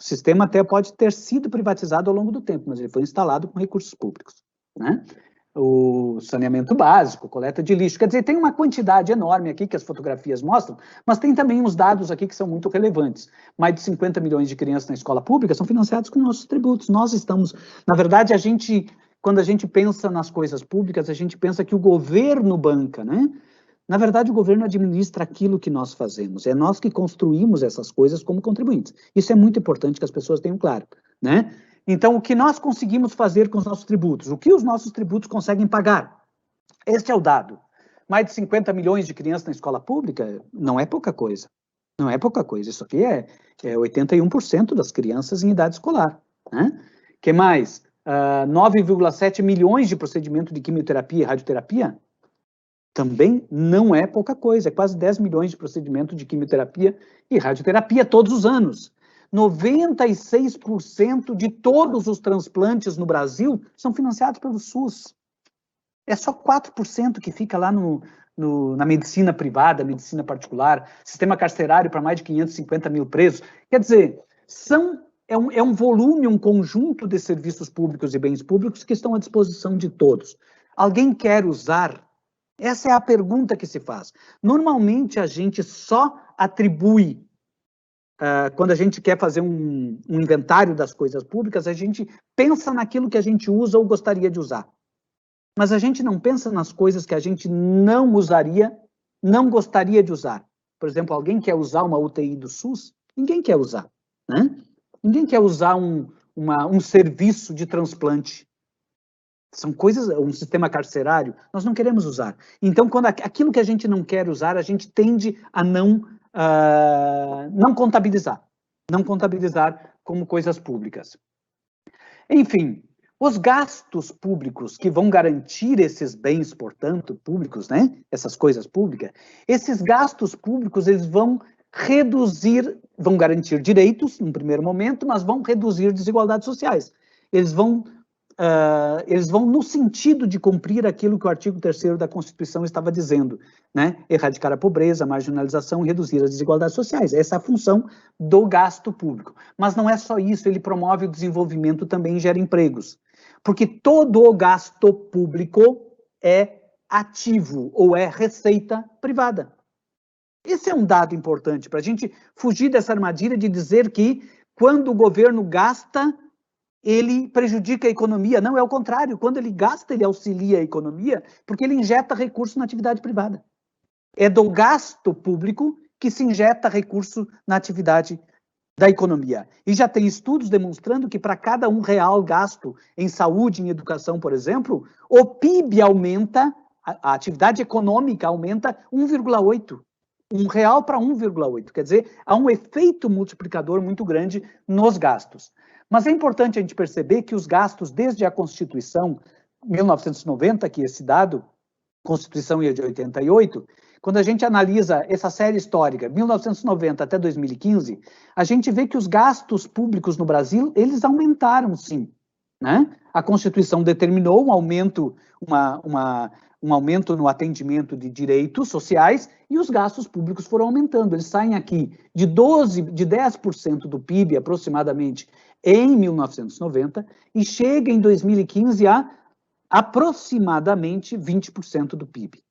S3: O sistema até pode ter sido privatizado ao longo do tempo, mas ele foi instalado com recursos públicos, né? O saneamento básico, coleta de lixo, quer dizer, tem uma quantidade enorme aqui que as fotografias mostram, mas tem também uns dados aqui que são muito relevantes. Mais de 50 milhões de crianças na escola pública são financiados com nossos tributos. Nós estamos, na verdade, a gente quando a gente pensa nas coisas públicas, a gente pensa que o governo banca, né? Na verdade, o governo administra aquilo que nós fazemos. É nós que construímos essas coisas como contribuintes. Isso é muito importante que as pessoas tenham claro, né? Então, o que nós conseguimos fazer com os nossos tributos? O que os nossos tributos conseguem pagar? Este é o dado. Mais de 50 milhões de crianças na escola pública não é pouca coisa. Não é pouca coisa. Isso aqui é 81% das crianças em idade escolar, né? Que mais? 9,7 milhões de procedimentos de quimioterapia e radioterapia também não é pouca coisa. É quase 10 milhões de procedimentos de quimioterapia e radioterapia todos os anos. 96% de todos os transplantes no Brasil são financiados pelo SUS. É só 4% que fica lá na medicina privada, medicina particular, sistema carcerário para mais de 550 mil presos. Quer dizer, é um volume, um conjunto de serviços públicos e bens públicos que estão à disposição de todos. Alguém quer usar? Essa é a pergunta que se faz. Normalmente, a gente só atribui, quando a gente quer fazer um inventário das coisas públicas, a gente pensa naquilo que a gente usa ou gostaria de usar. Mas a gente não pensa nas coisas que a gente não usaria, não gostaria de usar. Por exemplo, alguém quer usar uma UTI do SUS? Ninguém quer usar, né? Ninguém quer usar um serviço de transplante. São coisas, um sistema carcerário, nós não queremos usar. Então, quando aquilo que a gente não quer usar, a gente tende a não contabilizar. Não contabilizar como coisas públicas. Enfim, os gastos públicos que vão garantir esses bens, portanto, públicos, né? Essas coisas públicas, esses gastos públicos, eles vão vão garantir direitos, num primeiro momento, mas vão reduzir desigualdades sociais. Eles vão no sentido de cumprir aquilo que o artigo 3º da Constituição estava dizendo, né? Erradicar a pobreza, a marginalização e reduzir as desigualdades sociais. Essa é a função do gasto público. Mas não é só isso, ele promove o desenvolvimento também e gera empregos. Porque todo o gasto público é ativo ou é receita privada. Esse é um dado importante para a gente fugir dessa armadilha de dizer que quando o governo gasta, ele prejudica a economia. Não, é o contrário. Quando ele gasta, ele auxilia a economia, porque ele injeta recurso na atividade privada. É do gasto público que se injeta recurso na atividade da economia. E já tem estudos demonstrando que para cada R$1 gasto em saúde, em educação, por exemplo, o PIB aumenta, a atividade econômica aumenta 1,8. R$1 para 1,8. Quer dizer, há um efeito multiplicador muito grande nos gastos. Mas é importante a gente perceber que os gastos, desde a Constituição, 1990, que esse dado, Constituição é de 88, quando a gente analisa essa série histórica, 1990 até 2015, a gente vê que os gastos públicos no Brasil, eles aumentaram, sim, né? A Constituição determinou um aumento, um aumento no atendimento de direitos sociais e os gastos públicos foram aumentando. Eles saem aqui de 10% do PIB, aproximadamente, em 1990, e chega em 2015 a aproximadamente 20% do PIB.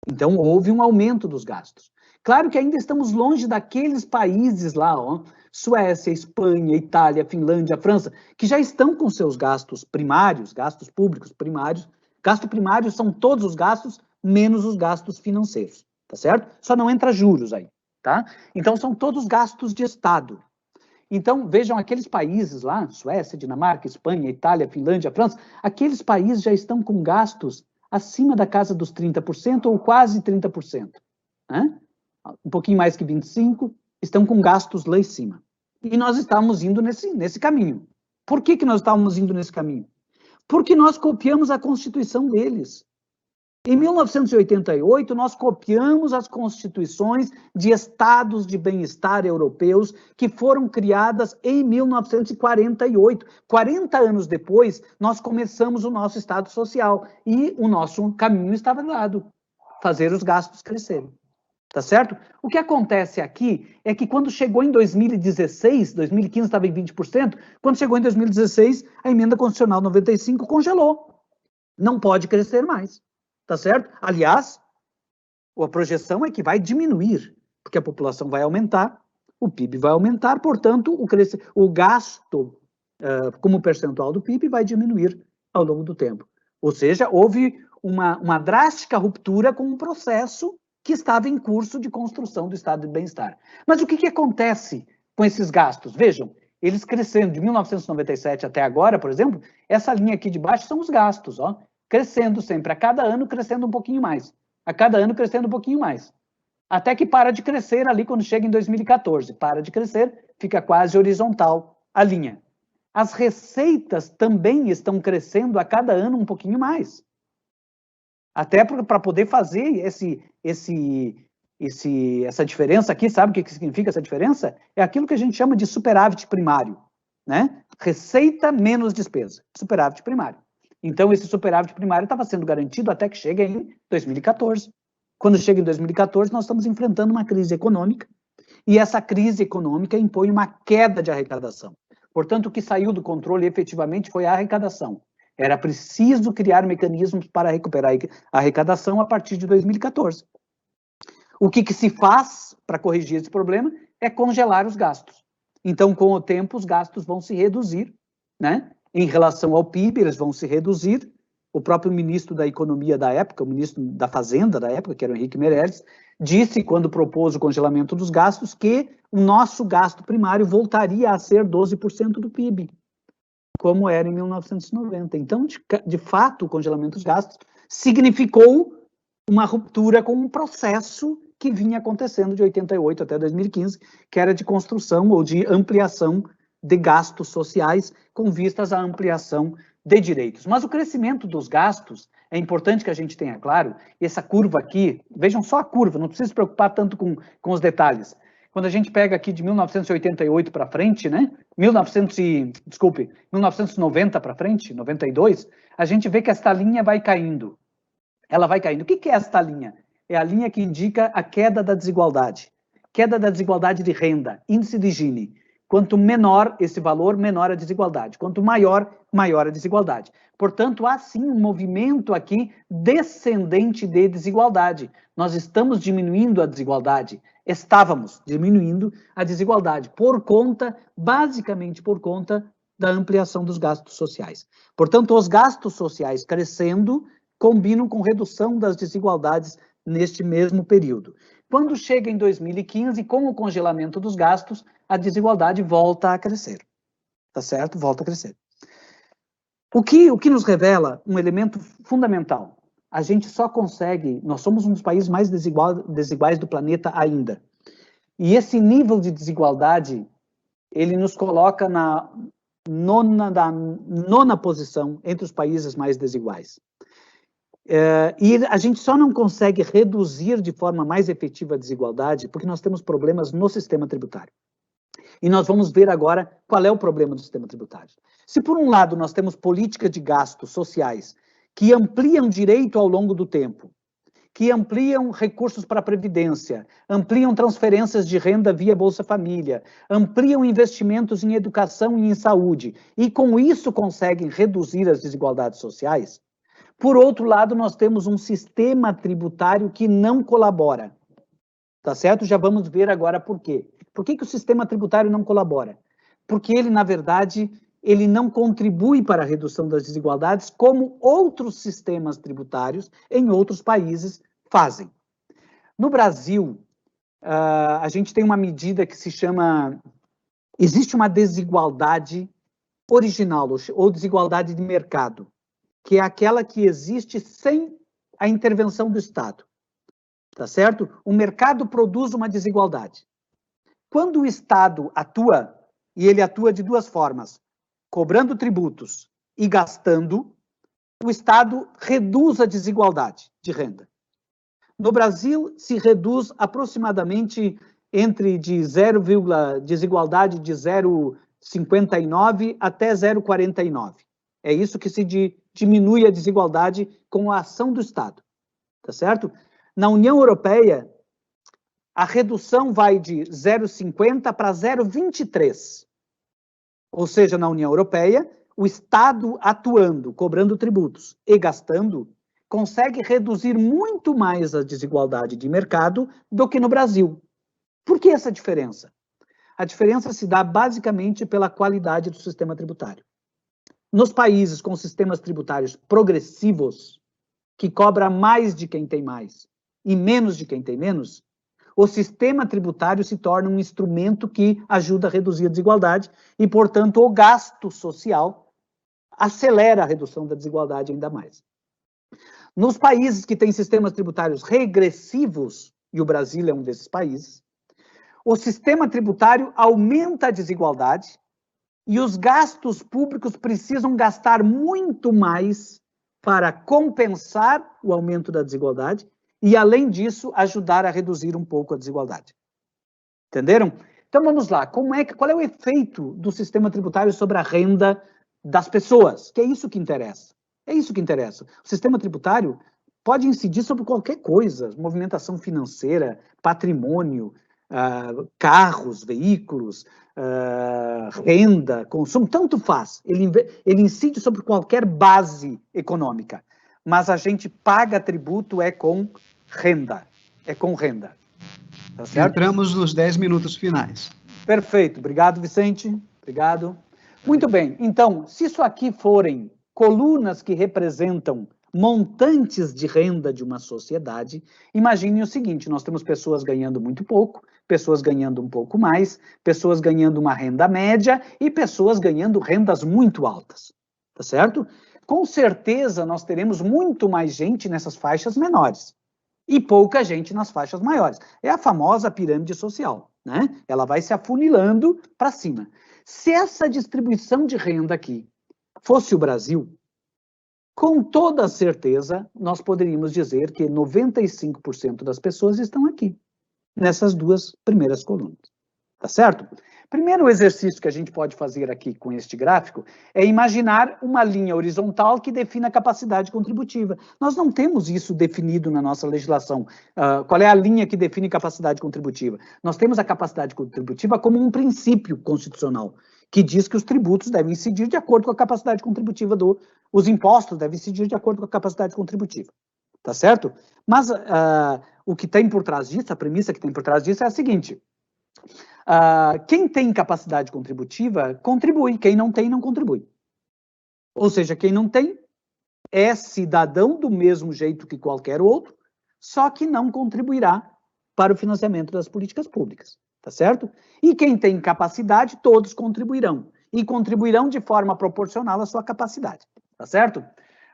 S3: Então, houve um aumento dos gastos. Claro que ainda estamos longe daqueles países lá, ó, Suécia, Espanha, Itália, Finlândia, França, que já estão com seus gastos primários, gastos públicos primários. Gasto primário são todos os gastos, menos os gastos financeiros, tá certo? Só não entra juros aí, tá? Então, são todos gastos de Estado. Então, vejam aqueles países lá, Suécia, Dinamarca, Espanha, Itália, Finlândia, França, aqueles países já estão com gastos acima da casa dos 30% ou quase 30%. Né? Um pouquinho mais que 25%, estão com gastos lá em cima. E nós estávamos indo nesse caminho. Por que nós estávamos indo nesse caminho? Porque nós copiamos a Constituição deles. Em 1988, nós copiamos as constituições de estados de bem-estar europeus que foram criadas em 1948. 40 anos depois, nós começamos o nosso Estado Social e o nosso caminho estava dado, fazer os gastos crescerem. Tá certo? O que acontece aqui é que quando chegou em 2016, 2015 estava em 20%, quando chegou em 2016, a emenda constitucional 95 congelou. Não pode crescer mais. Tá certo? Aliás, a projeção é que vai diminuir, porque a população vai aumentar, o PIB vai aumentar, portanto, o gasto como percentual do PIB vai diminuir ao longo do tempo. Ou seja, houve uma drástica ruptura com um processo que estava em curso de construção do estado de bem-estar. Mas o que acontece com esses gastos? Vejam, eles crescendo de 1997 até agora, por exemplo, essa linha aqui de baixo são os gastos, ó, crescendo sempre, a cada ano crescendo um pouquinho mais, a cada ano crescendo um pouquinho mais, até que para de crescer ali quando chega em 2014, para de crescer, fica quase horizontal a linha. As receitas também estão crescendo a cada ano um pouquinho mais, até para poder fazer essa diferença aqui. Sabe o que significa essa diferença? É aquilo que a gente chama de superávit primário, né? Receita menos despesa, superávit primário. Então, esse superávit primário estava sendo garantido até que chega em 2014. Quando chega em 2014, nós estamos enfrentando uma crise econômica, e essa crise econômica impõe uma queda de arrecadação. Portanto, o que saiu do controle efetivamente foi a arrecadação. Era preciso criar mecanismos para recuperar a arrecadação a partir de 2014. O que se faz para corrigir esse problema é congelar os gastos. Então, com o tempo, os gastos vão se reduzir, né? Em relação ao PIB, eles vão se reduzir. O próprio ministro da Economia da época, o ministro da Fazenda da época, que era o Henrique Meirelles, disse, quando propôs o congelamento dos gastos, que o nosso gasto primário voltaria a ser 12% do PIB, como era em 1990. Então, de fato, o congelamento dos gastos significou uma ruptura com um processo que vinha acontecendo de 88 até 2015, que era de construção ou de ampliação de gastos sociais com vistas à ampliação de direitos. Mas o crescimento dos gastos, é importante que a gente tenha claro, essa curva aqui, vejam só a curva, não precisa se preocupar tanto com os detalhes. Quando a gente pega aqui de 1988 para frente, né? 1990 para frente, 92, a gente vê que esta linha vai caindo. Ela vai caindo. O que é esta linha? É a linha que indica a queda da desigualdade. Queda da desigualdade de renda, índice de Gini. Quanto menor esse valor, menor a desigualdade. Quanto maior, maior a desigualdade. Portanto, há sim um movimento aqui descendente de desigualdade. Nós estamos diminuindo a desigualdade. Estávamos diminuindo a desigualdade basicamente por conta da ampliação dos gastos sociais. Portanto, os gastos sociais crescendo combinam com redução das desigualdades neste mesmo período. Quando chega em 2015, com o congelamento dos gastos, a desigualdade volta a crescer. Tá certo? Volta a crescer. O que nos revela um elemento fundamental. A gente só consegue, nós somos um dos países mais desiguais do planeta ainda. E esse nível de desigualdade, ele nos coloca na nona posição entre os países mais desiguais. E a gente só não consegue reduzir de forma mais efetiva a desigualdade porque nós temos problemas no sistema tributário. E nós vamos ver agora qual é o problema do sistema tributário. Se por um lado nós temos políticas de gastos sociais que ampliam direito ao longo do tempo, que ampliam recursos para a Previdência, ampliam transferências de renda via Bolsa Família, ampliam investimentos em educação e em saúde, e com isso conseguem reduzir as desigualdades sociais, por outro lado, nós temos um sistema tributário que não colabora. Tá certo? Já vamos ver agora por quê. Por que o sistema tributário não colabora? Porque ele, na verdade, ele não contribui para a redução das desigualdades como outros sistemas tributários em outros países fazem. No Brasil, a gente tem uma medida que se chama... Existe uma desigualdade original ou desigualdade de mercado, que é aquela que existe sem a intervenção do Estado, tá certo? O mercado produz uma desigualdade. Quando o Estado atua, e ele atua de duas formas, cobrando tributos e gastando, o Estado reduz a desigualdade de renda. No Brasil, se reduz aproximadamente desigualdade de 0,59 até 0,49. É isso que se diminui a desigualdade com a ação do Estado, tá certo? Na União Europeia, a redução vai de 0,50 para 0,23. Ou seja, na União Europeia, o Estado atuando, cobrando tributos e gastando, consegue reduzir muito mais a desigualdade de mercado do que no Brasil. Por que essa diferença? A diferença se dá basicamente pela qualidade do sistema tributário. nos países com sistemas tributários progressivos, que cobra mais de quem tem mais e menos de quem tem menos, o sistema tributário se torna um instrumento que ajuda a reduzir a desigualdade e, portanto, o gasto social acelera a redução da desigualdade ainda mais. Nos países que têm sistemas tributários regressivos, e o Brasil é um desses países, o sistema tributário aumenta a desigualdade e os gastos públicos precisam gastar muito mais para compensar o aumento da desigualdade e, além disso, ajudar a reduzir um pouco a desigualdade. Entenderam? Então, vamos lá. Qual é o efeito do sistema tributário sobre a renda das pessoas? Que é isso que interessa. É isso que interessa. O sistema tributário pode incidir sobre qualquer coisa, movimentação financeira, patrimônio, carros, veículos, renda, consumo, tanto faz. Ele incide sobre qualquer base econômica, mas a gente paga tributo com renda. É com renda. Tá certo?
S2: Entramos nos 10 minutos finais.
S3: Perfeito. Obrigado, Vicente. Obrigado. Muito bem. Então, se isso aqui forem colunas que representam montantes de renda de uma sociedade, imagine o seguinte, nós temos pessoas ganhando muito pouco, pessoas ganhando um pouco mais, pessoas ganhando uma renda média e pessoas ganhando rendas muito altas, tá certo? Com certeza nós teremos muito mais gente nessas faixas menores e pouca gente nas faixas maiores. É a famosa pirâmide social, né? Ela vai se afunilando para cima. Se essa distribuição de renda aqui fosse o Brasil, com toda certeza, nós poderíamos dizer que 95% das pessoas estão aqui, nessas duas primeiras colunas. Tá certo? Primeiro exercício que a gente pode fazer aqui com este gráfico é imaginar uma linha horizontal que defina a capacidade contributiva. Nós não temos isso definido na nossa legislação. Qual é a linha que define capacidade contributiva? Nós temos a capacidade contributiva como um princípio constitucional, que diz que os tributos devem incidir de acordo com a capacidade contributiva os impostos devem incidir de acordo com a capacidade contributiva. Tá certo? Mas o que tem por trás disso, a premissa que tem por trás disso é a seguinte: quem tem capacidade contributiva contribui, quem não tem, não contribui. Ou seja, quem não tem é cidadão do mesmo jeito que qualquer outro, só que não contribuirá para o financiamento das políticas públicas, tá certo? E quem tem capacidade, todos contribuirão, e contribuirão de forma proporcional à sua capacidade, tá certo?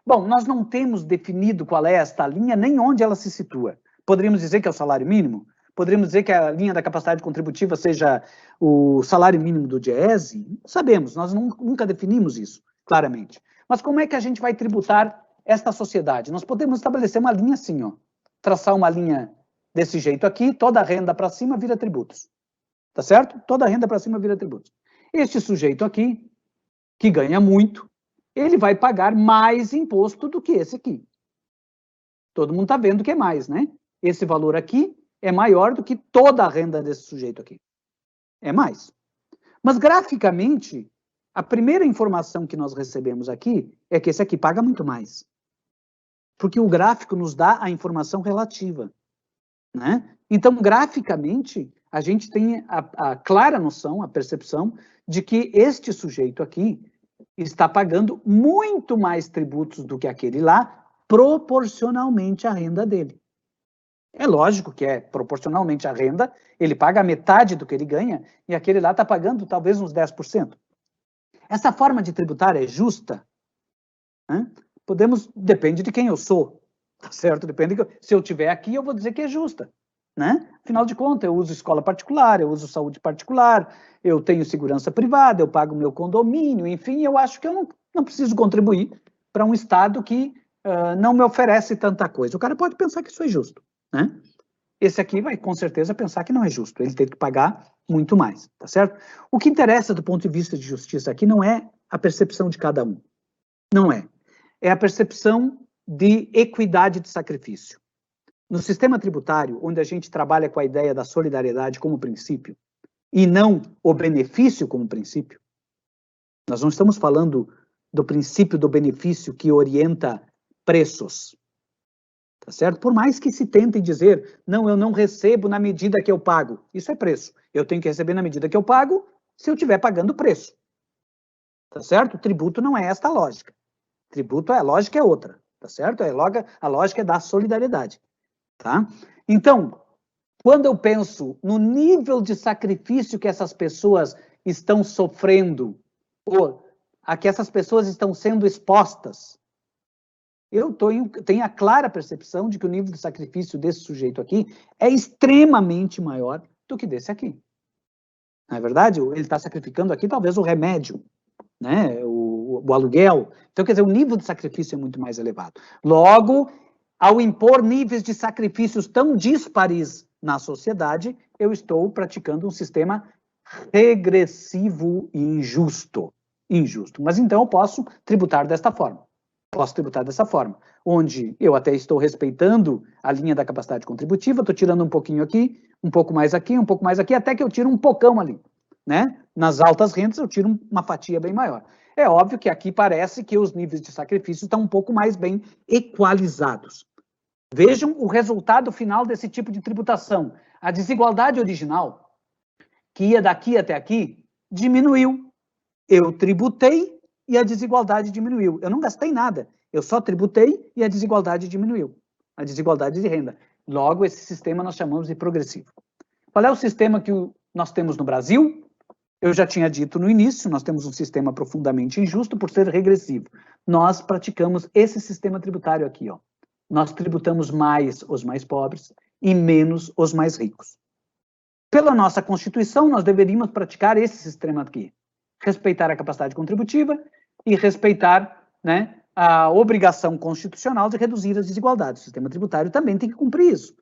S3: Bom, nós não temos definido qual é esta linha, nem onde ela se situa. Poderíamos dizer que é o salário mínimo? Poderíamos dizer que a linha da capacidade contributiva seja o salário mínimo do Diese? Não sabemos, nós nunca definimos isso, claramente. Mas como é que a gente vai tributar esta sociedade? Nós podemos estabelecer uma linha assim, ó, traçar uma linha desse jeito aqui, toda a renda para cima vira tributos, tá certo? Toda a renda para cima vira tributos. Este sujeito aqui, que ganha muito, ele vai pagar mais imposto do que esse aqui. Todo mundo está vendo que é mais, né? Esse valor aqui é maior do que toda a renda desse sujeito aqui. É mais. Mas, graficamente, a primeira informação que nós recebemos aqui é que esse aqui paga muito mais. Porque o gráfico nos dá a informação relativa, né? Então, graficamente, a gente tem a clara noção, a percepção de que este sujeito aqui está pagando muito mais tributos do que aquele lá, proporcionalmente à renda dele. É lógico que é proporcionalmente à renda, ele paga a metade do que ele ganha e aquele lá está pagando talvez uns 10%. Essa forma de tributar é justa? Né? Depende de quem eu sou, tá certo? Se eu estiver aqui, eu vou dizer que é justa. Né? Afinal de contas, eu uso escola particular, eu uso saúde particular, eu tenho segurança privada, eu pago meu condomínio, enfim, eu acho que eu não preciso contribuir para um Estado que não me oferece tanta coisa. O cara pode pensar que isso é justo. Né? Esse aqui vai, com certeza, pensar que não é justo, ele tem que pagar muito mais, tá certo? O que interessa do ponto de vista de justiça aqui não é a percepção de cada um, não é. É a percepção de equidade de sacrifício. No sistema tributário, onde a gente trabalha com a ideia da solidariedade como princípio, e não o benefício como princípio, nós não estamos falando do princípio do benefício que orienta preços, tá certo? Por mais que se tentem dizer, não, eu não recebo na medida que eu pago, isso é preço. Eu tenho que receber na medida que eu pago, se eu estiver pagando preço. tá certo? Tributo não é esta lógica. Tributo, a lógica é outra, tá certo? A lógica é da solidariedade, tá? Então, quando eu penso no nível de sacrifício que essas pessoas estão sofrendo, ou a que essas pessoas estão sendo expostas, eu tenho a clara percepção de que o nível de sacrifício desse sujeito aqui é extremamente maior do que desse aqui. Não é verdade? Ele está sacrificando aqui talvez o remédio, né? O aluguel. Então, quer dizer, o nível de sacrifício é muito mais elevado. Logo, ao impor níveis de sacrifícios tão díspares na sociedade, eu estou praticando um sistema regressivo e injusto. Injusto. Mas então eu posso tributar desta forma. Onde eu até estou respeitando a linha da capacidade contributiva, estou tirando um pouquinho aqui, um pouco mais aqui, um pouco mais aqui, até que eu tiro um pocão ali, né? Nas altas rendas eu tiro uma fatia bem maior. É óbvio que aqui parece que os níveis de sacrifício estão um pouco mais bem equalizados. Vejam o resultado final desse tipo de tributação. A desigualdade original, que ia daqui até aqui, diminuiu. Eu tributei e a desigualdade diminuiu. Eu não gastei nada, eu só tributei e a desigualdade diminuiu. A desigualdade de renda. Logo, esse sistema nós chamamos de progressivo. Qual é o sistema que nós temos no Brasil? Eu já tinha dito no início, nós temos um sistema profundamente injusto por ser regressivo. Nós praticamos esse sistema tributário aqui, ó. Nós tributamos mais os mais pobres e menos os mais ricos. Pela nossa Constituição, nós deveríamos praticar esse sistema aqui. Respeitar a capacidade contributiva e respeitar, né, a obrigação constitucional de reduzir as desigualdades. O sistema tributário também tem que cumprir isso,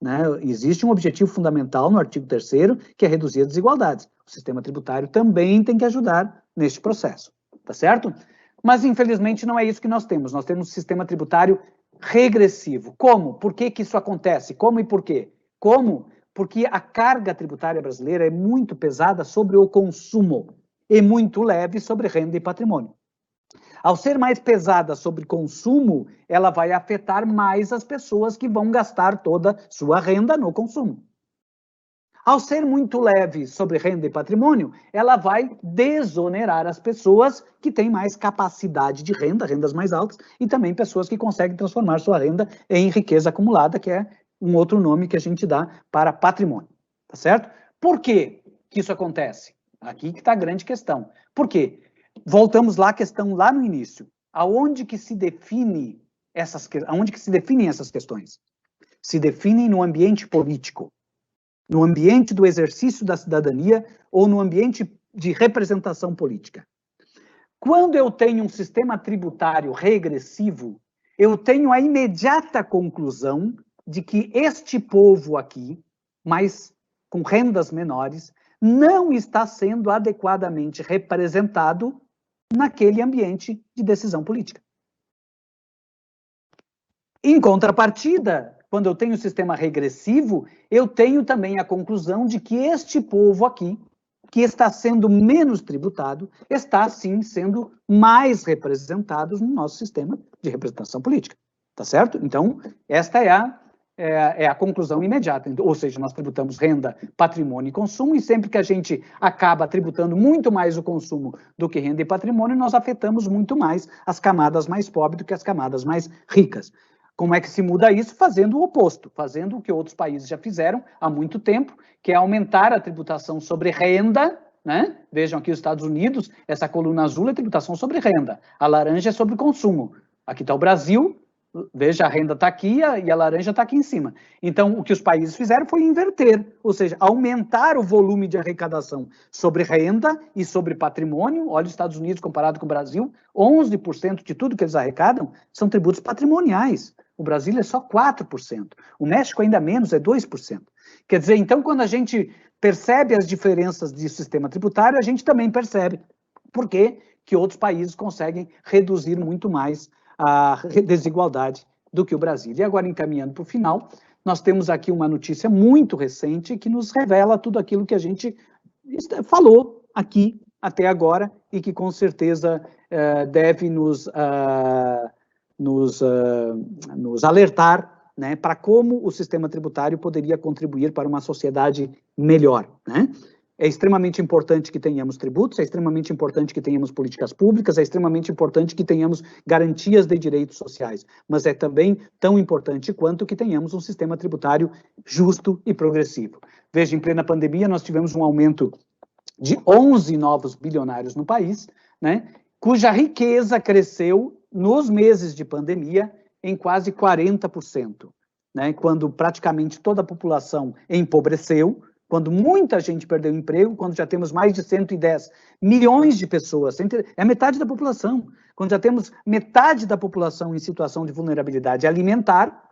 S3: né? Existe um objetivo fundamental no artigo 3º, que é reduzir as desigualdades. O sistema tributário também tem que ajudar neste processo, tá certo? Mas, infelizmente, não é isso que nós temos. Nós temos um sistema tributário regressivo. Como? Por que que isso acontece? Como e por quê? Como? Porque a carga tributária brasileira é muito pesada sobre o consumo e muito leve sobre renda e patrimônio. Ao ser mais pesada sobre consumo, ela vai afetar mais as pessoas que vão gastar toda sua renda no consumo. Ao ser muito leve sobre renda e patrimônio, ela vai desonerar as pessoas que têm mais capacidade de renda, rendas mais altas, e também pessoas que conseguem transformar sua renda em riqueza acumulada, que é um outro nome que a gente dá para patrimônio, tá certo? Por que que isso acontece? Aqui que está a grande questão. Por quê? Voltamos lá à questão lá no início. Aonde que se definem essas questões? Se definem no ambiente político, no ambiente do exercício da cidadania ou no ambiente de representação política. Quando eu tenho um sistema tributário regressivo, eu tenho a imediata conclusão de que este povo aqui, mas com rendas menores, não está sendo adequadamente representado naquele ambiente de decisão política. Em contrapartida, quando eu tenho um sistema regressivo, eu tenho também a conclusão de que este povo aqui, que está sendo menos tributado, está, sim, sendo mais representado no nosso sistema de representação política. Tá certo? Então, esta é a conclusão imediata. Ou seja, nós tributamos renda, patrimônio e consumo, e sempre que a gente acaba tributando muito mais o consumo do que renda e patrimônio, nós afetamos muito mais as camadas mais pobres do que as camadas mais ricas. Como é que se muda isso? Fazendo o oposto, fazendo o que outros países já fizeram há muito tempo, que é aumentar a tributação sobre renda, né? Vejam aqui os Estados Unidos, essa coluna azul é tributação sobre renda, a laranja é sobre consumo. Aqui está o Brasil, veja, a renda está aqui e a laranja está aqui em cima. Então, o que os países fizeram foi inverter, ou seja, aumentar o volume de arrecadação sobre renda e sobre patrimônio. Olha os Estados Unidos comparado com o Brasil, 11% de tudo que eles arrecadam são tributos patrimoniais. O Brasil é só 4%. O México ainda menos, é 2%. Quer dizer, então, quando a gente percebe as diferenças de sistema tributário, a gente também percebe por que outros países conseguem reduzir muito mais a desigualdade do que o Brasil. E agora, encaminhando para o final, nós temos aqui uma notícia muito recente que nos revela tudo aquilo que a gente falou aqui até agora e que com certeza deve nos alertar, né, para como o sistema tributário poderia contribuir para uma sociedade melhor, né? é extremamente importante que tenhamos tributos, é extremamente importante que tenhamos políticas públicas, é extremamente importante que tenhamos garantias de direitos sociais, mas é também tão importante quanto que tenhamos um sistema tributário justo e progressivo. Veja, em plena pandemia, nós tivemos um aumento de 11 novos bilionários no país, né, cuja riqueza cresceu nos meses de pandemia em quase 40%, né, quando praticamente toda a população empobreceu, quando muita gente perdeu o emprego, quando já temos mais de 110 milhões de pessoas, é metade da população, quando já temos metade da população em situação de vulnerabilidade alimentar,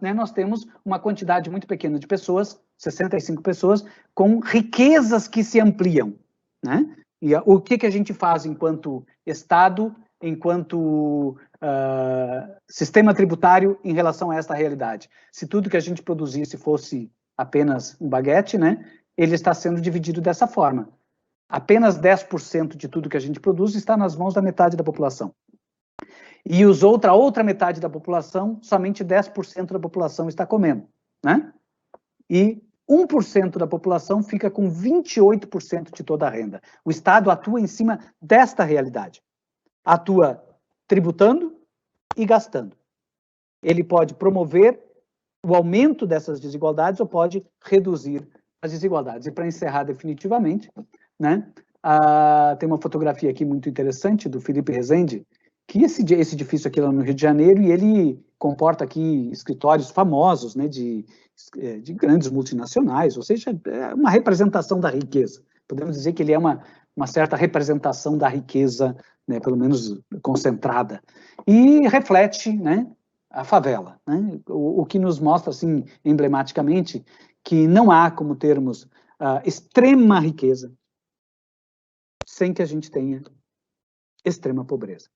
S3: né, nós temos uma quantidade muito pequena de pessoas, 65 pessoas, com riquezas que se ampliam, né? E o que a gente faz enquanto Estado, enquanto sistema tributário em relação a esta realidade? Se tudo que a gente produzisse fosse apenas um baguete, né, ele está sendo dividido dessa forma. Apenas 10% de tudo que a gente produz está nas mãos da metade da população. E a outra metade da população, somente 10% da população está comendo, né? E 1% da população fica com 28% de toda a renda. O Estado atua em cima desta realidade. Atua tributando e gastando. Ele pode promover o aumento dessas desigualdades ou pode reduzir as desigualdades. E para encerrar definitivamente, né, tem uma fotografia aqui muito interessante do Felipe Rezende, que esse edifício aqui lá no Rio de Janeiro, e ele comporta aqui escritórios famosos, né, de grandes multinacionais, ou seja, é uma representação da riqueza. Podemos dizer que ele é uma certa representação da riqueza, né, pelo menos concentrada, e reflete, né, a favela, né? O que nos mostra, assim, emblematicamente, que não há como termos extrema riqueza sem que a gente tenha extrema pobreza.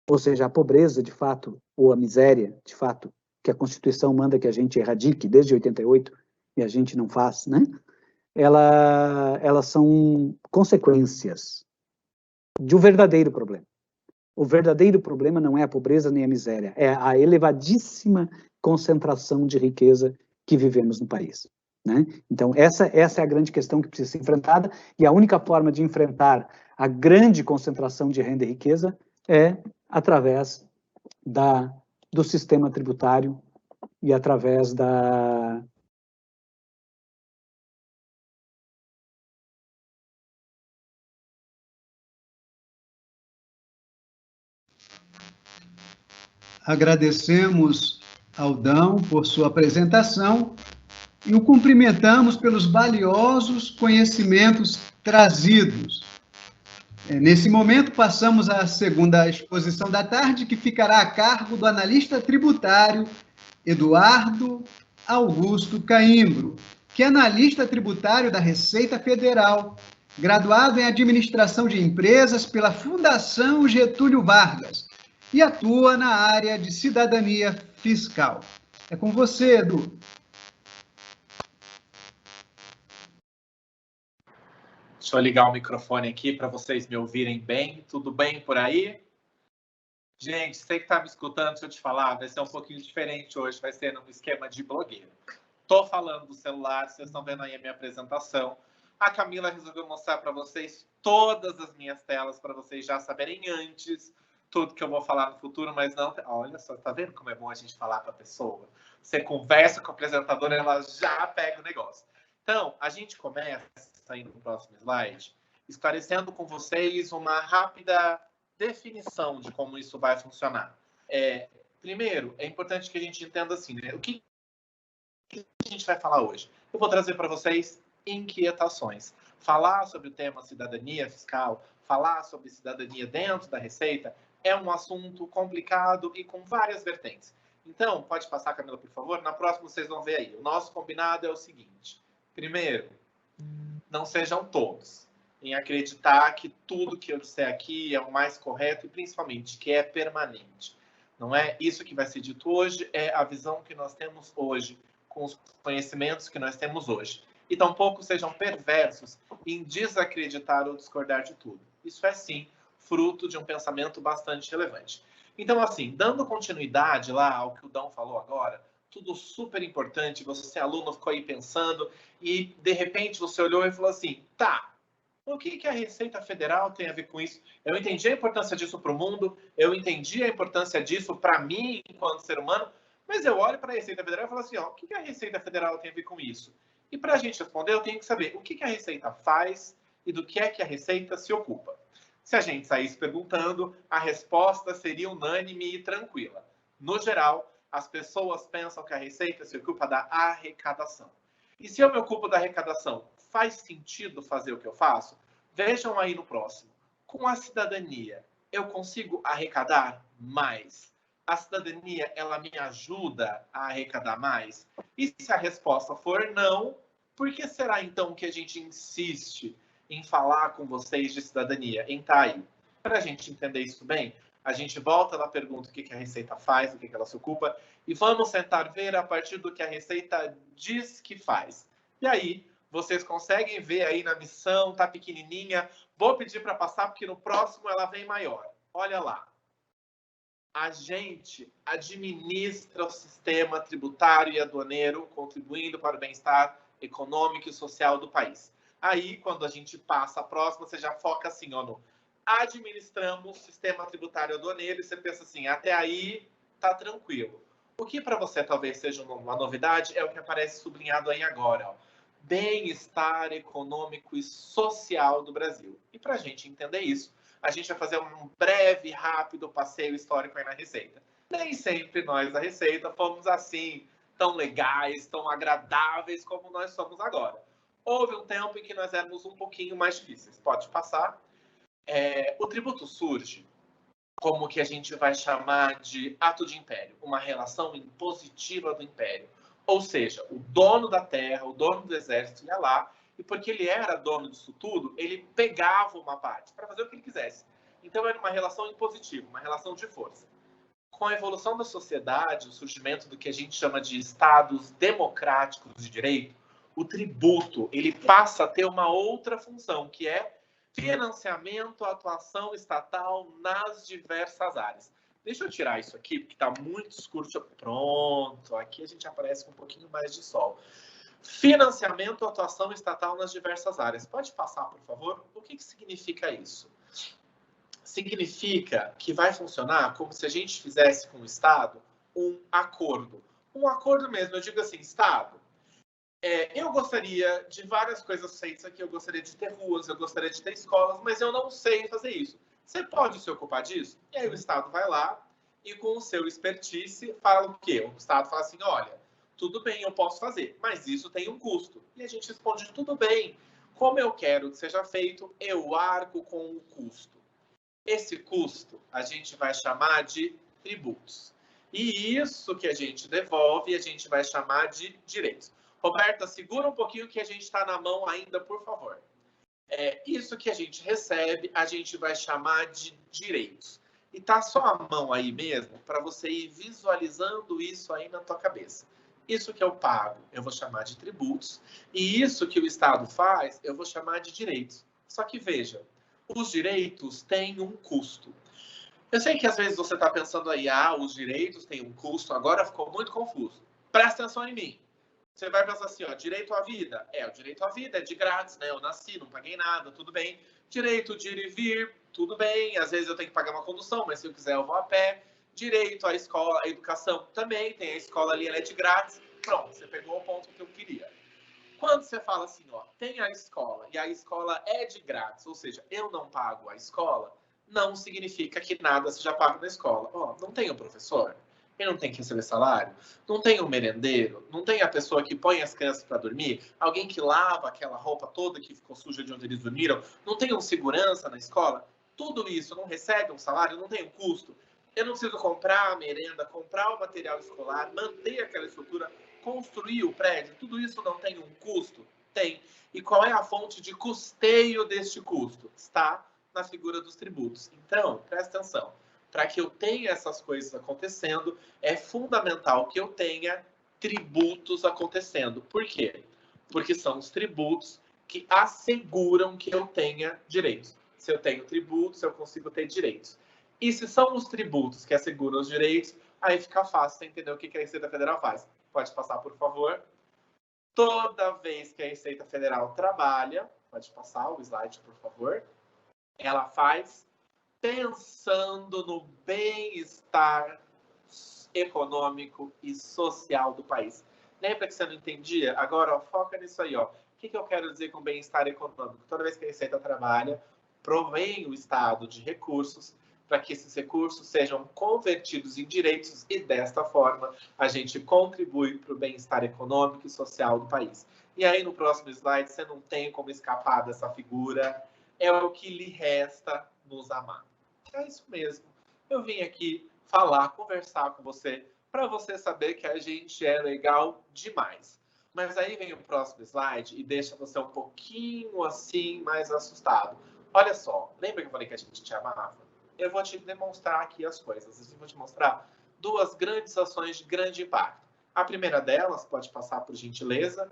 S3: Ou seja, a pobreza, de fato, ou a miséria, de fato, que a Constituição manda que a gente erradique desde 88, e a gente não faz, né? Elas são consequências de um verdadeiro problema. O verdadeiro problema não é a pobreza nem a miséria, é a elevadíssima concentração de riqueza que vivemos no país, né? Então, essa é a grande questão que precisa ser enfrentada, e a única forma de enfrentar a grande concentração de renda e riqueza é através do sistema tributário e através da...
S2: Agradecemos ao Dão por sua apresentação e o cumprimentamos pelos valiosos conhecimentos trazidos. Nesse momento, passamos à segunda exposição da tarde, que ficará a cargo do analista tributário Eduardo Augusto Caimbro, que é analista tributário da Receita Federal, graduado em Administração de Empresas pela Fundação Getúlio Vargas e atua na área de cidadania fiscal. É com você, Edu.
S4: Deixa eu ligar o microfone aqui para vocês me ouvirem bem. Tudo bem por aí? Gente, você que está me escutando, deixa eu te falar, vai ser um pouquinho diferente hoje, vai ser num esquema de blogueiro. Estou falando do celular, vocês estão vendo aí a minha apresentação. A Camila resolveu mostrar para vocês todas as minhas telas, para vocês já saberem antes tudo que eu vou falar no futuro, mas não... Olha só, tá vendo como é bom a gente falar para a pessoa? Você conversa com a apresentadora, ela já pega o negócio. Então, a gente começa, indo no próximo slide, esclarecendo com vocês uma rápida definição de como isso vai funcionar. Primeiro, é importante que a gente entenda assim, né? O que a gente vai falar hoje? Eu vou trazer para vocês inquietações. Falar sobre o tema cidadania fiscal, falar sobre cidadania dentro da Receita, é um assunto complicado e com várias vertentes. Então, pode passar, Camila, por favor? Na próxima vocês vão ver aí. O nosso combinado é o seguinte. Primeiro, não sejam tolos em acreditar que tudo que eu disser aqui é o mais correto e, principalmente, que é permanente. Não é isso que vai ser dito hoje, é a visão que nós temos hoje, com os conhecimentos que nós temos hoje. E tampouco sejam perversos em desacreditar ou discordar de tudo. Isso é, sim, fruto de um pensamento bastante relevante. Então, assim, dando continuidade lá ao que o Dão falou agora, tudo super importante, você aluno ficou aí pensando e de repente você olhou e falou assim, tá, o que a Receita Federal tem a ver com isso? Eu entendi a importância disso para o mundo, eu entendi a importância disso para mim enquanto ser humano, mas eu olho para a Receita Federal e falo assim, ó, o que a Receita Federal tem a ver com isso? E para a gente responder, eu tenho que saber o que a Receita faz e do que é que a Receita se ocupa. Se a gente saísse perguntando, a resposta seria unânime e tranquila. No geral, as pessoas pensam que a Receita se ocupa da arrecadação. E se eu me ocupo da arrecadação, faz sentido fazer o que eu faço? Vejam aí no próximo. Com a cidadania, eu consigo arrecadar mais? A cidadania, ela me ajuda a arrecadar mais? E se a resposta for não, por que será então que a gente insiste em falar com vocês de cidadania, em estar aí? Para a gente entender isso bem, a gente volta na pergunta o que a Receita faz, do que ela se ocupa, e vamos tentar ver a partir do que a Receita diz que faz. E aí, vocês conseguem ver aí na missão, tá pequenininha. Vou pedir para passar, porque no próximo ela vem maior. Olha lá. A gente administra o sistema tributário e aduaneiro, contribuindo para o bem-estar econômico e social do país. Aí, quando a gente passa a próxima, você já foca assim, ó, no administramos o sistema tributário e aduaneiro, e você pensa assim, até aí tá tranquilo. O que para você talvez seja uma novidade é o que aparece sublinhado aí agora, ó. Bem-estar econômico e social do Brasil. E para a gente entender isso, a gente vai fazer um breve, rápido passeio histórico aí na Receita. Nem sempre nós da Receita fomos assim, tão legais, tão agradáveis como nós somos agora. Houve um tempo em que nós éramos um pouquinho mais difíceis. Pode passar. O tributo surge como o que a gente vai chamar de ato de império, uma relação impositiva do império. Ou seja, o dono da terra, o dono do exército ia lá, e porque ele era dono disso tudo, ele pegava uma parte para fazer o que ele quisesse. Então era uma relação impositiva, uma relação de força. Com a evolução da sociedade, o surgimento do que a gente chama de estados democráticos de direito, o tributo ele passa a ter uma outra função, que é financiamento, atuação estatal nas diversas áreas. Deixa eu tirar isso aqui, porque está muito escuro. Pronto, aqui a gente aparece com um pouquinho mais de sol. Financiamento, atuação estatal nas diversas áreas. Pode passar, por favor? O que significa isso? Significa que vai funcionar como se a gente fizesse com o Estado um acordo. Um acordo mesmo, eu digo assim, Estado, eu gostaria de várias coisas feitas aqui, eu gostaria de ter ruas, eu gostaria de ter escolas, mas eu não sei fazer isso. Você pode se ocupar disso? E aí o Estado vai lá e com o seu expertise fala o quê? O Estado fala assim, olha, tudo bem, eu posso fazer, mas isso tem um custo. E a gente responde, tudo bem, como eu quero que seja feito, eu arco com o custo. Esse custo a gente vai chamar de tributos. E isso que a gente devolve, a gente vai chamar de direitos. Roberta, segura um pouquinho que a gente está na mão ainda, por favor. Isso que a gente recebe, a gente vai chamar de direitos. E tá só a mão aí mesmo, para você ir visualizando isso aí na tua cabeça. Isso que eu pago, eu vou chamar de tributos. E isso que o Estado faz, eu vou chamar de direitos. Só que veja, os direitos têm um custo. Eu sei que às vezes você está pensando aí, os direitos têm um custo, agora ficou muito confuso. Presta atenção em mim. Você vai pensar assim, direito à vida. O direito à vida é de grátis, né? Eu nasci, não paguei nada, tudo bem. Direito de ir e vir, tudo bem. Às vezes eu tenho que pagar uma condução, mas se eu quiser eu vou a pé. Direito à escola, à educação também. Tem a escola ali, ela é de grátis. Pronto, você pegou o ponto que eu queria. Quando você fala assim, tem a escola e a escola é de grátis, ou seja, eu não pago a escola, não significa que nada seja pago na escola. Não tem o professor? Ele não tem que receber salário? Não tem o merendeiro? Não tem a pessoa que põe as crianças para dormir? Alguém que lava aquela roupa toda que ficou suja de onde eles dormiram? Não tem um segurança na escola? Tudo isso não recebe um salário? Não tem um custo? Eu não preciso comprar a merenda, comprar o material escolar, manter aquela estrutura, construir o prédio? Tudo isso não tem um custo? Tem. E qual é a fonte de custeio deste custo? Está na figura dos tributos. Então, presta atenção. Para que eu tenha essas coisas acontecendo, é fundamental que eu tenha tributos acontecendo. Por quê? Porque são os tributos que asseguram que eu tenha direitos. Se eu tenho tributos, eu consigo ter direitos. E se são os tributos que asseguram os direitos, aí fica fácil você entender o que a Receita Federal faz. pode passar, por favor. Toda vez que a Receita Federal trabalha, pode passar o slide, por favor, ela faz pensando no bem-estar econômico e social do país. Lembra que você não entendia? Agora, ó, foca nisso aí. Ó. O que eu quero dizer com bem-estar econômico? Toda vez que a Receita trabalha, provém o Estado de recursos para que esses recursos sejam convertidos em direitos e, desta forma, a gente contribui para o bem-estar econômico e social do país. E aí, no próximo slide, você não tem como escapar dessa figura. É o que lhe resta nos amar. É isso mesmo. Eu vim aqui falar, conversar com você, para você saber que a gente é legal demais. Mas aí vem o próximo slide e deixa você um pouquinho assim mais assustado. Olha só, lembra que eu falei que a gente te amava? Eu vou te demonstrar aqui as coisas. Eu vou te mostrar duas grandes ações de grande impacto. A primeira delas, pode passar por gentileza.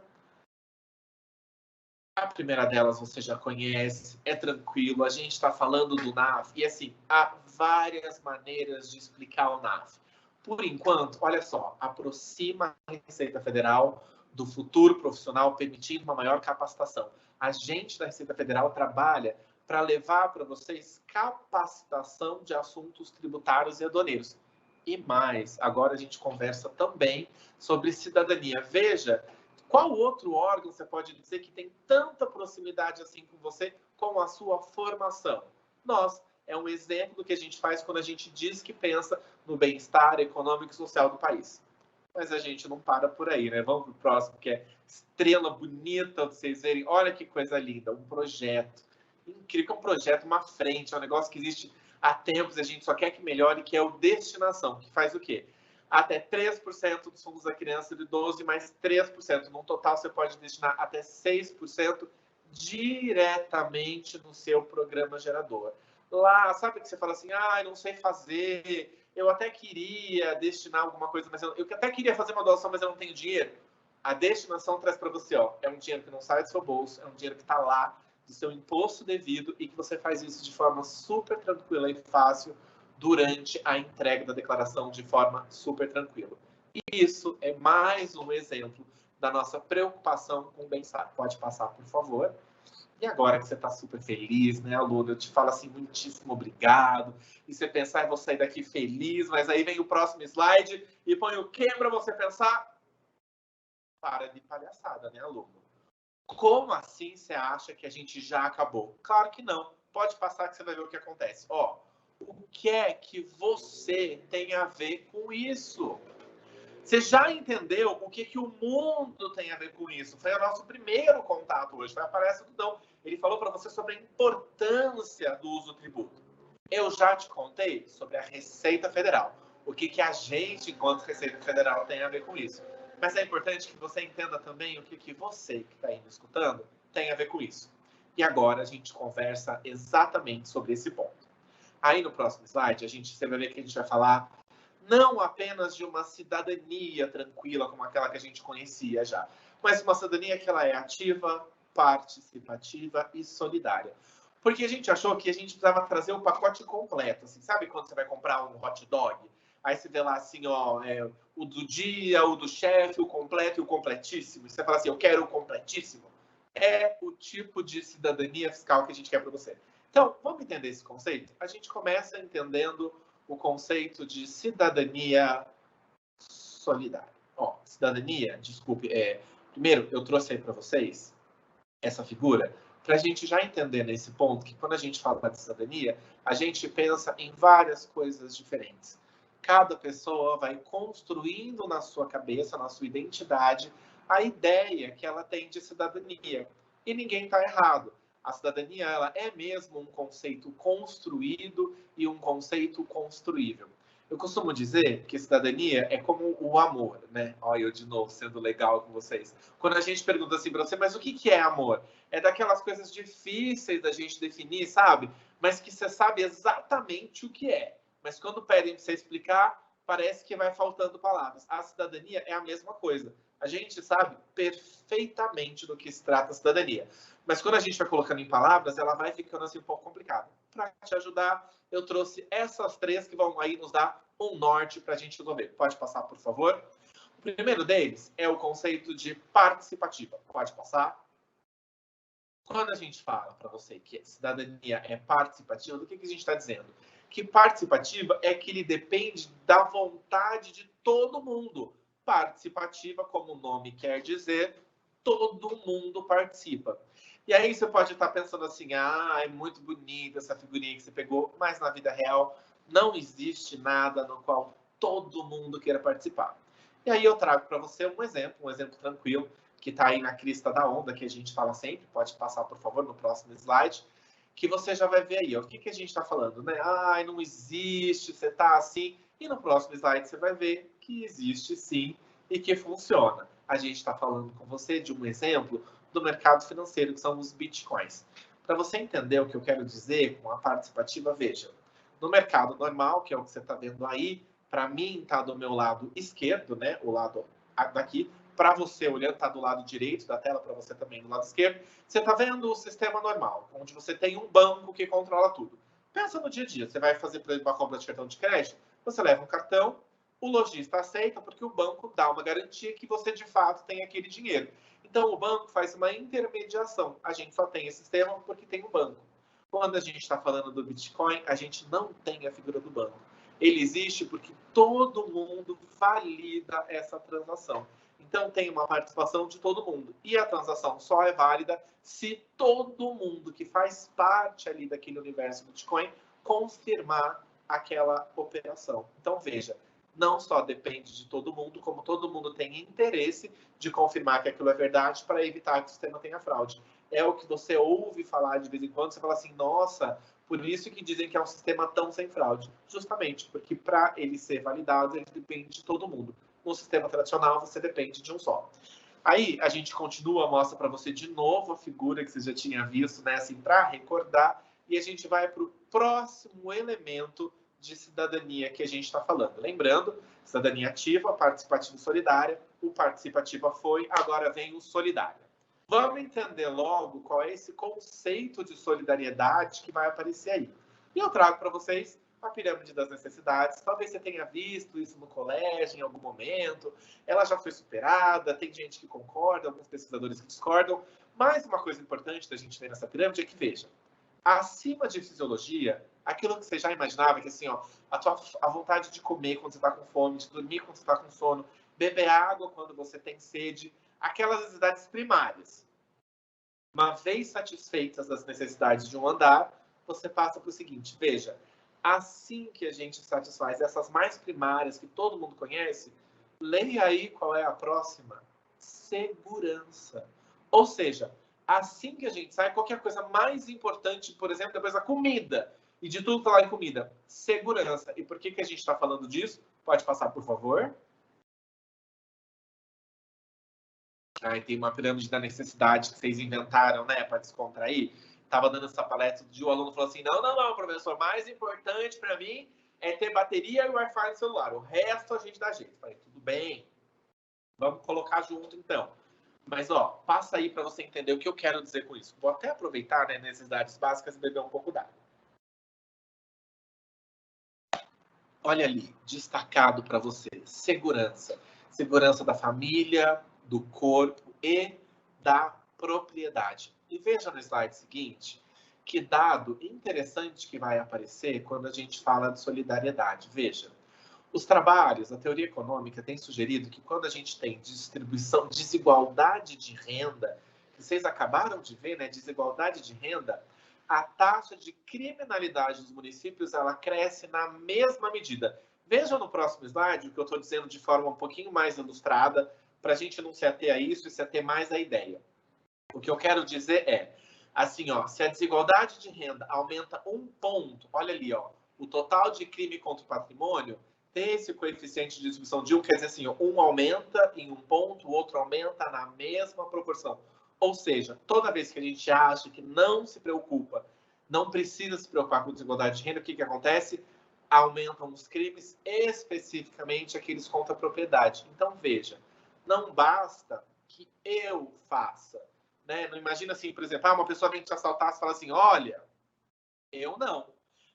S4: A primeira delas você já conhece, é tranquilo, a gente está falando do NAF e assim, há várias maneiras de explicar o NAF. Por enquanto, olha só, aproxima a Receita Federal do futuro profissional, permitindo uma maior capacitação. A gente da Receita Federal trabalha para levar para vocês capacitação de assuntos tributários e aduaneiros. E mais, agora a gente conversa também sobre cidadania. Veja, qual outro órgão você pode dizer que tem tanta proximidade assim com você, com a sua formação? Nós. É um exemplo do que a gente faz quando a gente diz que pensa no bem-estar econômico e social do país. Mas a gente não para por aí, né? Vamos para o próximo, que é estrela bonita, para vocês verem. Olha que coisa linda, um projeto. Incrível, é um projeto, uma frente, é um negócio que existe há tempos e a gente só quer que melhore, que é o Destinação, que faz o quê? Até 3% dos fundos da criança e do idoso e mais 3%. No total, você pode destinar até 6% diretamente no seu programa gerador. Lá, sabe que você fala assim, ah, eu não sei fazer, eu até queria destinar alguma coisa, mas eu até queria fazer uma doação, mas eu não tenho dinheiro. A destinação traz para você, ó, é um dinheiro que não sai do seu bolso, é um dinheiro que está lá, do seu imposto devido, e que você faz isso de forma super tranquila e fácil durante a entrega da declaração de forma super tranquila. E isso é mais um exemplo da nossa preocupação com o bem-estar. Pode passar, por favor. E agora que você está super feliz, né, aluno? Eu te falo assim, muitíssimo obrigado. E você pensar, eu vou sair daqui feliz, mas aí vem o próximo slide e põe o quê para você pensar? Para de palhaçada, né, aluno? Como assim você acha que a gente já acabou? Claro que não. Pode passar que você vai ver o que acontece. Ó, o que é que você tem a ver com isso? Você já entendeu o que o mundo tem a ver com isso? Foi o nosso primeiro contato hoje, foi a palestra do Dão. Ele falou para você sobre a importância do uso do tributo. Eu já te contei sobre a Receita Federal, o que a gente, enquanto Receita Federal, tem a ver com isso. Mas é importante que você entenda também o que você, que está aí me escutando, tem a ver com isso. E agora a gente conversa exatamente sobre esse ponto. Aí no próximo slide, você vai ver que a gente vai falar não apenas de uma cidadania tranquila, como aquela que a gente conhecia já, mas uma cidadania que ela é ativa, participativa e solidária. Porque a gente achou que a gente precisava trazer o pacote completo. Assim, sabe quando você vai comprar um hot dog? Aí você vê lá assim, ó, o do dia, o do chefe, o completo e o completíssimo. E você fala assim, eu quero o completíssimo. É o tipo de cidadania fiscal que a gente quer para você. Então, vamos entender esse conceito? A gente começa entendendo o conceito de cidadania solidária. Ó, cidadania, desculpe, primeiro eu trouxe aí para vocês essa figura para a gente já entender nesse ponto que quando a gente fala de cidadania, a gente pensa em várias coisas diferentes. Cada pessoa vai construindo na sua cabeça, na sua identidade, a ideia que ela tem de cidadania. E ninguém está errado. A cidadania ela é mesmo um conceito construído e um conceito construível. Eu costumo dizer que cidadania é como o amor, né? Olha eu de novo sendo legal com vocês. Quando a gente pergunta assim para você, mas o que é amor? É daquelas coisas difíceis da gente definir, sabe? Mas que você sabe exatamente o que é. Mas quando pedem para você explicar, parece que vai faltando palavras. A cidadania é a mesma coisa. A gente sabe perfeitamente do que se trata a cidadania. Mas quando a gente vai colocando em palavras, ela vai ficando assim um pouco complicada. Para te ajudar, eu trouxe essas três que vão aí nos dar um norte para a gente resolver. Pode passar, por favor? O primeiro deles é o conceito de participativa. Pode passar? Quando a gente fala para você que cidadania é participativa, do que a gente está dizendo? Que participativa é que ele depende da vontade de todo mundo. Participativa, como o nome quer dizer, todo mundo participa. E aí você pode estar pensando assim, é muito bonita essa figurinha que você pegou, mas na vida real não existe nada no qual todo mundo queira participar. E aí eu trago para você um exemplo tranquilo, que está aí na crista da onda, que a gente fala sempre, pode passar, por favor, no próximo slide, que você já vai ver aí, ó, o que a gente está falando, né? Não existe, você está assim, e no próximo slide você vai ver que existe sim e que funciona. A gente está falando com você de um exemplo do mercado financeiro, que são os bitcoins. Para você entender o que eu quero dizer com a participativa, veja, no mercado normal, que é o que você está vendo aí, para mim está do meu lado esquerdo, né? O lado daqui. Para você, olhando, está do lado direito da tela, para você também do lado esquerdo. Você está vendo o sistema normal, onde você tem um banco que controla tudo. Pensa no dia a dia. Você vai fazer, por exemplo, uma compra de cartão de crédito, você leva um cartão, o lojista aceita porque o banco dá uma garantia que você, de fato, tem aquele dinheiro. Então, o banco faz uma intermediação. A gente só tem esse sistema porque tem o banco. Quando a gente está falando do Bitcoin, a gente não tem a figura do banco. Ele existe porque todo mundo valida essa transação. Então, tem uma participação de todo mundo. E a transação só é válida se todo mundo que faz parte ali daquele universo Bitcoin confirmar aquela operação. Então, veja, não só depende de todo mundo, como todo mundo tem interesse de confirmar que aquilo é verdade para evitar que o sistema tenha fraude. É o que você ouve falar de vez em quando, você fala assim, nossa, por isso que dizem que é um sistema tão sem fraude. Justamente porque para ele ser validado, ele depende de todo mundo. No sistema tradicional, você depende de um só. Aí, a gente continua, mostra para você de novo a figura que você já tinha visto, né? Assim, para recordar. E a gente vai para o próximo elemento de cidadania que a gente está falando. Lembrando, cidadania ativa, participativa e solidária. O participativa foi, agora vem o solidária. Vamos entender logo qual é esse conceito de solidariedade que vai aparecer aí. E eu trago para vocês a pirâmide das necessidades. Talvez você tenha visto isso no colégio em algum momento. Ela já foi superada, tem gente que concorda, alguns pesquisadores que discordam. Mas uma coisa importante da gente ver nessa pirâmide é que, veja, acima de fisiologia, aquilo que você já imaginava, que assim, ó, a vontade de comer quando você está com fome, de dormir quando você está com sono, beber água quando você tem sede, aquelas necessidades primárias. Uma vez satisfeitas as necessidades de um andar, você passa para o seguinte, veja, assim que a gente satisfaz essas mais primárias que todo mundo conhece, leia aí qual é a próxima. Segurança. Ou seja, assim que a gente sai, qualquer coisa mais importante, por exemplo, depois da comida, e de tudo falar em comida, segurança. E por que a gente está falando disso? Pode passar, por favor. Aí tem uma pirâmide da necessidade que vocês inventaram, né, para descontrair. Estava dando essa palestra e o aluno falou assim, não, professor, mais importante para mim é ter bateria e Wi-Fi no celular. O resto a gente dá jeito. Eu falei, tudo bem, vamos colocar junto então. Mas, ó, passa aí para você entender o que eu quero dizer com isso. Vou até aproveitar, né, necessidades básicas e beber um pouco d'água. Olha ali, destacado para você, segurança. Segurança da família, do corpo e da propriedade. E veja no slide seguinte, que dado interessante que vai aparecer quando a gente fala de solidariedade. Veja, os trabalhos, a teoria econômica tem sugerido que quando a gente tem distribuição, desigualdade de renda, que vocês acabaram de ver, né, desigualdade de renda, a taxa de criminalidade dos municípios, ela cresce na mesma medida. Veja no próximo slide o que eu estou dizendo de forma um pouquinho mais ilustrada, para a gente não se ater a isso e se ater mais à ideia. O que eu quero dizer é, assim, ó, se a desigualdade de renda aumenta 1 ponto, olha ali, ó, o total de crime contra o patrimônio tem esse coeficiente de distribuição de 1, quer dizer assim, ó, um aumenta em 1 ponto, o outro aumenta na mesma proporção. Ou seja, toda vez que a gente acha que não se preocupa, não precisa se preocupar com desigualdade de renda, o que acontece? Aumentam os crimes, especificamente aqueles contra a propriedade. Então, veja, não basta que eu faça. Né? Não imagina assim, por exemplo, uma pessoa vem te assaltar e fala assim, olha, eu não.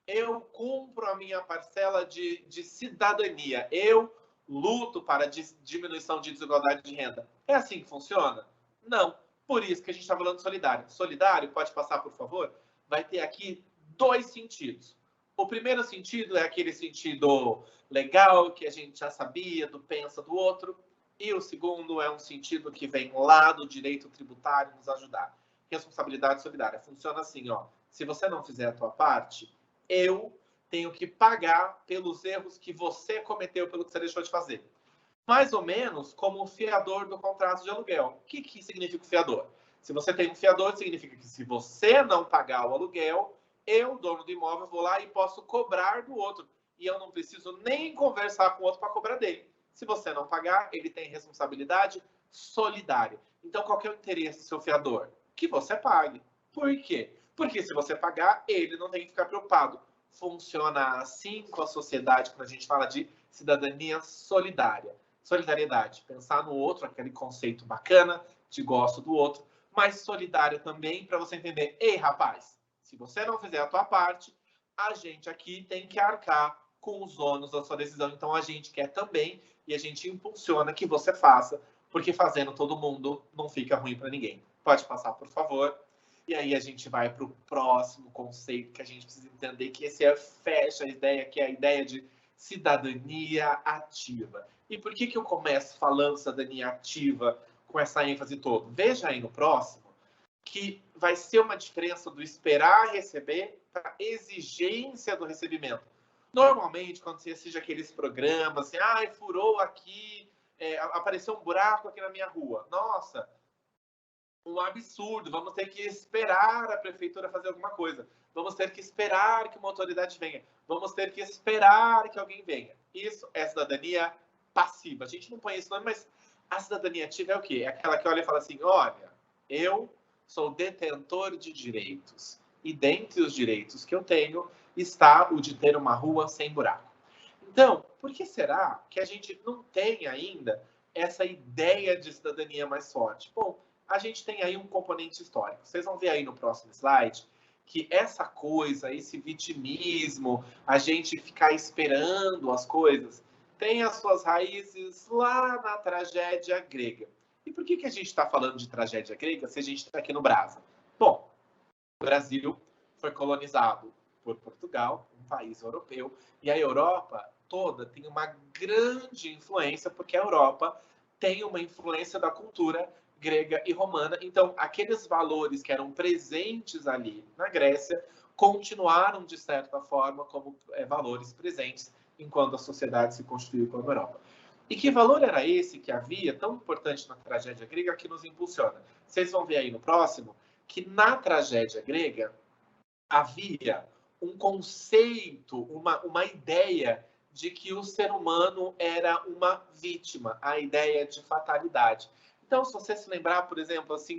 S4: Eu cumpro a minha parcela de cidadania. Eu luto para diminuição de desigualdade de renda. É assim que funciona? Não. Por isso que a gente está falando de solidário. Solidário, pode passar, por favor? Vai ter aqui 2 sentidos. O primeiro sentido é aquele sentido legal, que a gente já sabia, do pensa do outro. E o segundo é um sentido que vem lá do direito tributário nos ajudar. Responsabilidade solidária. Funciona assim, ó. Se você não fizer a tua parte, eu tenho que pagar pelos erros que você cometeu, pelo que você deixou de fazer. Mais ou menos como o fiador do contrato de aluguel. O que significa o fiador? Se você tem um fiador, significa que se você não pagar o aluguel, eu, dono do imóvel, vou lá e posso cobrar do outro. E eu não preciso nem conversar com o outro para cobrar dele. Se você não pagar, ele tem responsabilidade solidária. Então, qual que é o interesse do seu fiador? Que você pague. Por quê? Porque se você pagar, ele não tem que ficar preocupado. Funciona assim com a sociedade quando a gente fala de cidadania solidária. Solidariedade, pensar no outro, aquele conceito bacana, de gosto do outro, mas solidária também para você entender, ei, rapaz, se você não fizer a tua parte, a gente aqui tem que arcar com os ônus da sua decisão. Então, a gente quer também e a gente impulsiona que você faça, porque fazendo todo mundo não fica ruim para ninguém. Pode passar, por favor. E aí a gente vai para o próximo conceito que a gente precisa entender, que esse fecha a ideia, que é a ideia de cidadania ativa. E por que eu começo falando cidadania ativa com essa ênfase toda? Veja aí no próximo que vai ser uma diferença do esperar receber para a exigência do recebimento. Normalmente, quando você assiste aqueles programas, assim, furou aqui, apareceu um buraco aqui na minha rua. Nossa, um absurdo, vamos ter que esperar a prefeitura fazer alguma coisa. Vamos ter que esperar que uma autoridade venha. Vamos ter que esperar que alguém venha. Isso é cidadania passiva. A gente não põe esse nome, mas a cidadania ativa é o quê? É aquela que olha e fala assim, olha, eu sou detentor de direitos. E dentre os direitos que eu tenho está o de ter uma rua sem buraco. Então, por que será que a gente não tem ainda essa ideia de cidadania mais forte? Bom, a gente tem aí um componente histórico. Vocês vão ver aí no próximo slide que essa coisa, esse vitimismo, a gente ficar esperando as coisas, tem as suas raízes lá na tragédia grega. E por que a gente está falando de tragédia grega se a gente está aqui no Brasil? Bom, o Brasil foi colonizado por Portugal, um país europeu, e a Europa toda tem uma grande influência, porque a Europa tem uma influência da cultura grega e romana. Então, aqueles valores que eram presentes ali na Grécia continuaram, de certa forma, como valores presentes enquanto a sociedade se constituiu como Europa. E que valor era esse que havia, tão importante na tragédia grega, que nos impulsiona? Vocês vão ver aí no próximo que na tragédia grega havia um conceito, uma ideia de que o ser humano era uma vítima, a ideia de fatalidade. Então, se você se lembrar, por exemplo, assim,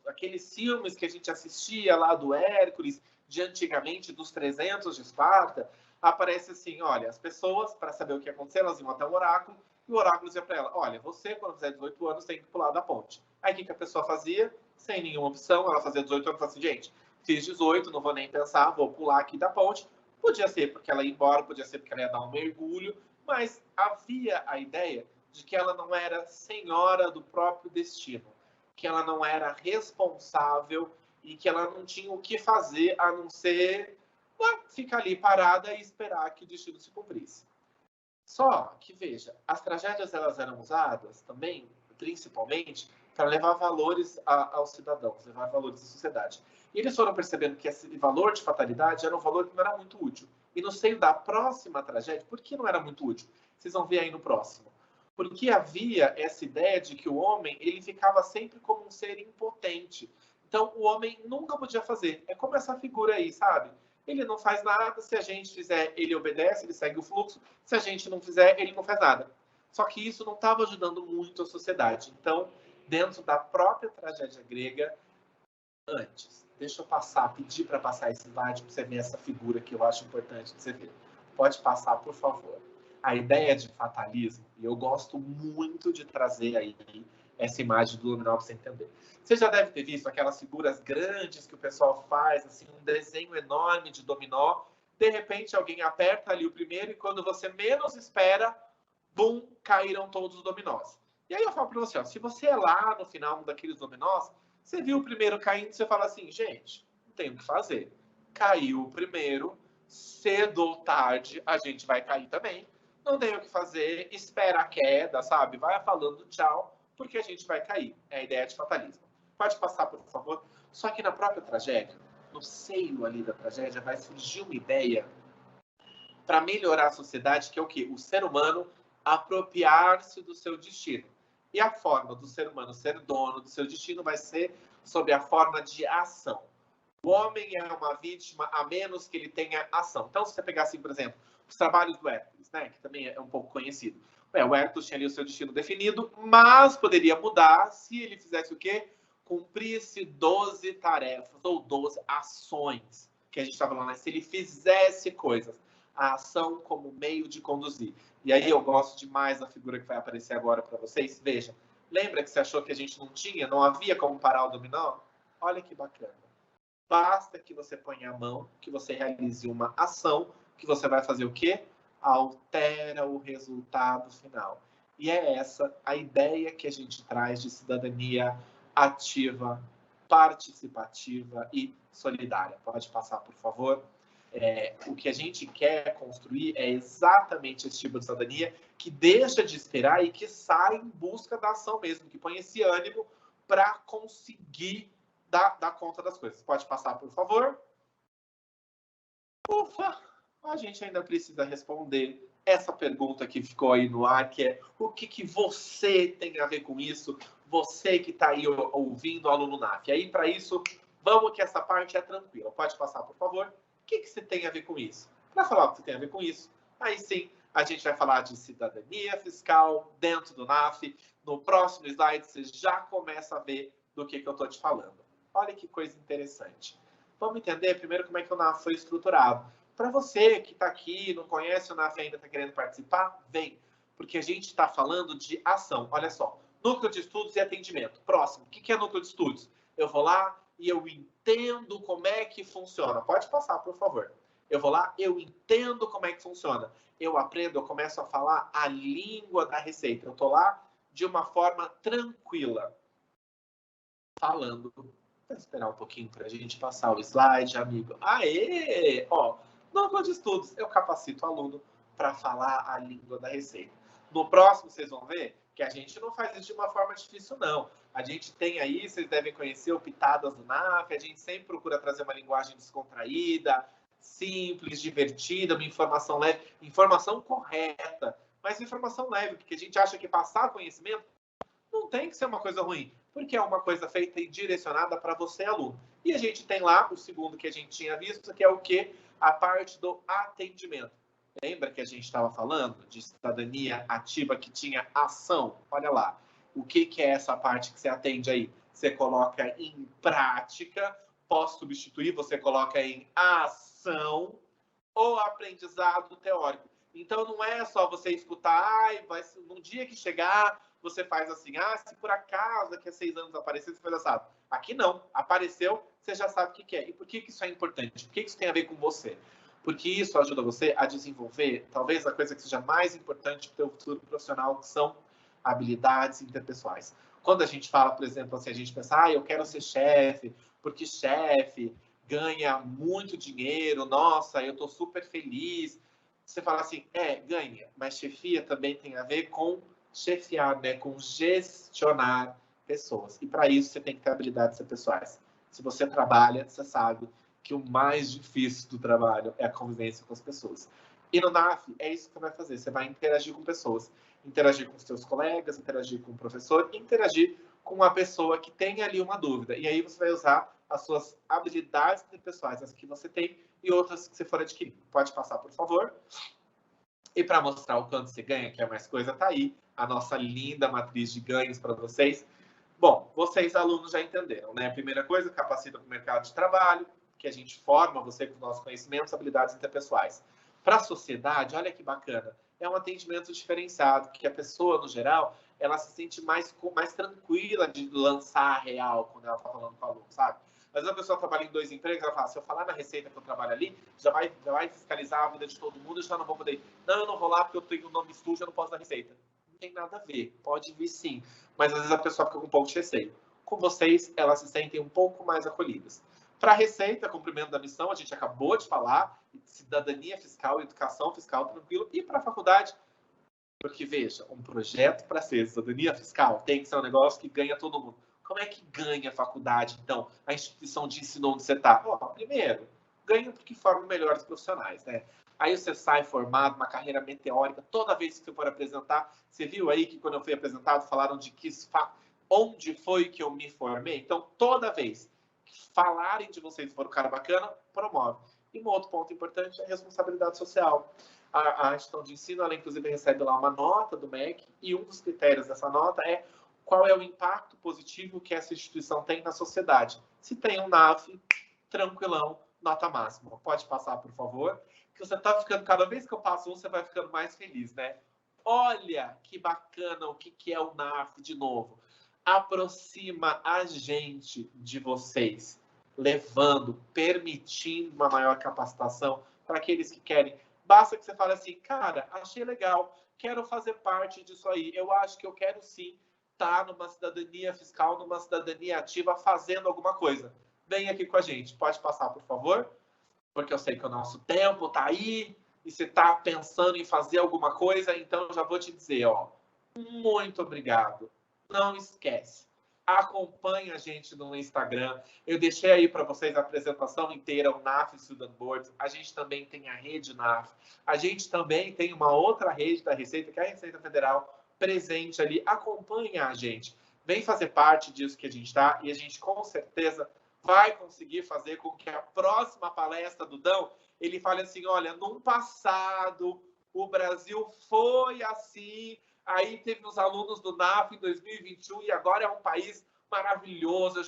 S4: aqueles filmes que a gente assistia lá do Hércules, de antigamente, dos 300 de Esparta, aparece assim, olha, as pessoas, para saber o que ia acontecer, elas iam até o oráculo, e o oráculo dizia para ela, olha, você, quando fizer 18 anos, tem que pular da ponte. Aí, o que a pessoa fazia? Sem nenhuma opção, ela fazia 18 anos e falava assim, gente, fiz 18, não vou nem pensar, vou pular aqui da ponte. Podia ser porque ela ia embora, podia ser porque ela ia dar um mergulho, mas havia a ideia de que ela não era senhora do próprio destino, que ela não era responsável e que ela não tinha o que fazer a não ser ficar ali parada e esperar que o destino se cumprisse. Só que, veja, as tragédias elas eram usadas também, principalmente, para levar valores aos cidadãos, levar valores à sociedade. E eles foram percebendo que esse valor de fatalidade era um valor que não era muito útil. E no seio da próxima tragédia, por que não era muito útil? Vocês vão ver aí no próximo. Porque havia essa ideia de que o homem ele ficava sempre como um ser impotente. Então, o homem nunca podia fazer. É como essa figura aí, sabe? Ele não faz nada, se a gente fizer, ele obedece, ele segue o fluxo. Se a gente não fizer, ele não faz nada. Só que isso não estava ajudando muito a sociedade. Então, dentro da própria tragédia grega, antes, deixa eu pedir para passar esse slide para você ver essa figura que eu acho importante de você ver. Pode passar, por favor. A ideia de fatalismo, e eu gosto muito de trazer aí essa imagem do luminol para você entender. Você já deve ter visto aquelas figuras grandes que o pessoal faz, assim, um desenho enorme de dominó, de repente alguém aperta ali o primeiro e quando você menos espera, bum, caíram todos os dominós. E aí eu falo para você, ó, se você é lá no final daqueles dominós, você viu o primeiro caindo, você fala assim, gente, não tem o que fazer. Caiu o primeiro, cedo ou tarde a gente vai cair também. Não tem o que fazer, espera a queda, sabe? Vai falando tchau, porque a gente vai cair. É a ideia de fatalismo. Pode passar, por favor. Só que na própria tragédia, no seio ali da tragédia, vai surgir uma ideia para melhorar a sociedade, que é o quê? O ser humano apropriar-se do seu destino. E a forma do ser humano ser dono do seu destino vai ser sob a forma de ação. O homem é uma vítima a menos que ele tenha ação. Então, se você pegar assim, por exemplo, os trabalhos do Hércules, né, que também é um pouco conhecido. O Hércules tinha ali o seu destino definido, mas poderia mudar se ele fizesse o quê? Cumprisse 12 tarefas ou 12 ações, que a gente estava falando, né? Se ele fizesse coisas, a ação como meio de conduzir. E aí eu gosto demais da figura que vai aparecer agora para vocês. Veja, lembra que você achou que a gente não havia como parar o dominó? Olha que bacana. Basta que você ponha a mão, que você realize uma ação, que você vai fazer o quê? Altera o resultado final. E é essa a ideia que a gente traz de cidadania ativa, participativa e solidária. Pode passar, por favor. O que a gente quer construir é exatamente esse tipo de cidadania que deixa de esperar e que sai em busca da ação mesmo, que põe esse ânimo para conseguir dar conta das coisas. Pode passar, por favor. Ufa! A gente ainda precisa responder essa pergunta que ficou aí no ar, que é o que você tem a ver com isso? Você que está aí ouvindo o Aluno NAF. E aí, para isso, vamos que essa parte é tranquila. Pode passar, por favor. O que você tem a ver com isso? Para falar o que você tem a ver com isso, aí sim, a gente vai falar de cidadania fiscal dentro do NAF. No próximo slide, você já começa a ver do que eu estou te falando. Olha que coisa interessante. Vamos entender primeiro como é que o NAF foi estruturado. Para você que está aqui, não conhece o NAF ainda, está querendo participar, vem. Porque a gente está falando de ação. Olha só, núcleo de estudos e atendimento. Próximo, o que é núcleo de estudos? Eu vou lá e eu entendo como é que funciona. Pode passar, por favor. Eu vou lá, eu entendo como é que funciona. Eu aprendo, eu começo a falar a língua da receita. Eu estou lá de uma forma tranquila, falando. Vou esperar um pouquinho para a gente passar o slide, amigo. Aê! Ó, núcleo de estudos. Eu capacito o aluno para falar a língua da receita. No próximo, vocês vão ver que a gente não faz isso de uma forma difícil, não. A gente tem aí, vocês devem conhecer o Pitadas do NAF, a gente sempre procura trazer uma linguagem descontraída, simples, divertida, uma informação leve, informação correta, mas informação leve, porque a gente acha que passar conhecimento não tem que ser uma coisa ruim, porque é uma coisa feita e direcionada para você, aluno. E a gente tem lá o segundo que a gente tinha visto, que é o quê? A parte do atendimento. Lembra que a gente estava falando de cidadania ativa que tinha ação? Olha lá. O que é essa parte que você atende aí? Você coloca em prática, posso substituir, você coloca em ação ou aprendizado teórico. Então, não é só você escutar, no dia que chegar, você faz assim, se por acaso daqui a 6 anos aparecer, você faz assado. Aqui não, apareceu, você já sabe o que é. E por que isso é importante? Por que isso tem a ver com você? Porque isso ajuda você a desenvolver, talvez, a coisa que seja mais importante para o teu futuro profissional, que são habilidades interpessoais. Quando a gente fala, por exemplo, assim, a gente pensa, eu quero ser chefe, porque chefe ganha muito dinheiro, nossa, eu estou super feliz. Você fala assim, ganha, mas chefia também tem a ver com chefiar, né? Com gestionar pessoas. E para isso você tem que ter habilidades interpessoais. Se você trabalha, você sabe que o mais difícil do trabalho é a convivência com as pessoas. E no NAF, é isso que você vai fazer. Você vai interagir com pessoas. Interagir com os seus colegas, interagir com o professor, interagir com uma pessoa que tem ali uma dúvida. E aí você vai usar as suas habilidades interpessoais, as que você tem e outras que você for adquirindo. Pode passar, por favor. E para mostrar o quanto você ganha, que é mais coisa, tá aí a nossa linda matriz de ganhos para vocês. Bom, vocês, alunos, já entenderam, né? A primeira coisa, capacita para o mercado de trabalho, que a gente forma você com os nossos conhecimentos, habilidades interpessoais. Para a sociedade, olha que bacana, é um atendimento diferenciado, que a pessoa, no geral, ela se sente mais tranquila de lançar a real quando ela está falando com o aluno, sabe? Às vezes a pessoa trabalha em 2 empregos, ela fala, se eu falar na Receita que eu trabalho ali, já vai fiscalizar a vida de todo mundo, eu já não vou poder ir. Não, eu não vou lá porque eu tenho um nome sujo, eu não posso dar Receita. Não tem nada a ver, pode vir sim. Mas às vezes a pessoa fica com um pouco de receio. Com vocês, elas se sentem um pouco mais acolhidas. Para a Receita, cumprimento da missão, a gente acabou de falar, cidadania fiscal, educação fiscal, tranquilo. E para a faculdade, porque, veja, um projeto para ser cidadania fiscal tem que ser um negócio que ganha todo mundo. Como é que ganha a faculdade, então, a instituição de ensino onde você está? Primeiro, ganha porque forma melhores profissionais, né? Aí você sai formado, uma carreira meteórica, toda vez que você for apresentar, você viu aí que quando eu fui apresentado, falaram de onde foi que eu me formei? Então, toda vez que falarem de vocês for um cara bacana, promove. E um outro ponto importante é a responsabilidade social. A instituição de ensino, ela inclusive recebe lá uma nota do MEC, e um dos critérios dessa nota é qual é o impacto positivo que essa instituição tem na sociedade. Se tem um NAF, tranquilão, nota máxima. Pode passar, por favor, que você está ficando, cada vez que eu passo você vai ficando mais feliz, né? Olha que bacana o que é o NAF de novo. Aproxima a gente de vocês, levando, permitindo uma maior capacitação para aqueles que querem. Basta que você fale assim, cara, achei legal, quero fazer parte disso aí. Eu acho que eu quero sim estar numa cidadania fiscal, numa cidadania ativa, fazendo alguma coisa. Vem aqui com a gente. Pode passar, por favor? Porque eu sei que o nosso tempo está aí e você está pensando em fazer alguma coisa, então eu já vou te dizer, muito obrigado. Não esquece. Acompanhe a gente no Instagram. Eu deixei aí para vocês a apresentação inteira, o NAF Student Board. A gente também tem a rede NAF. A gente também tem uma outra rede da Receita, que é a Receita Federal, presente ali. Acompanhe a gente. Vem fazer parte disso que a gente está e a gente com certeza vai conseguir fazer com que a próxima palestra do Dão, ele fale assim, olha, no passado o Brasil foi assim, aí teve os alunos do NAF em 2021 e agora é um país maravilhoso.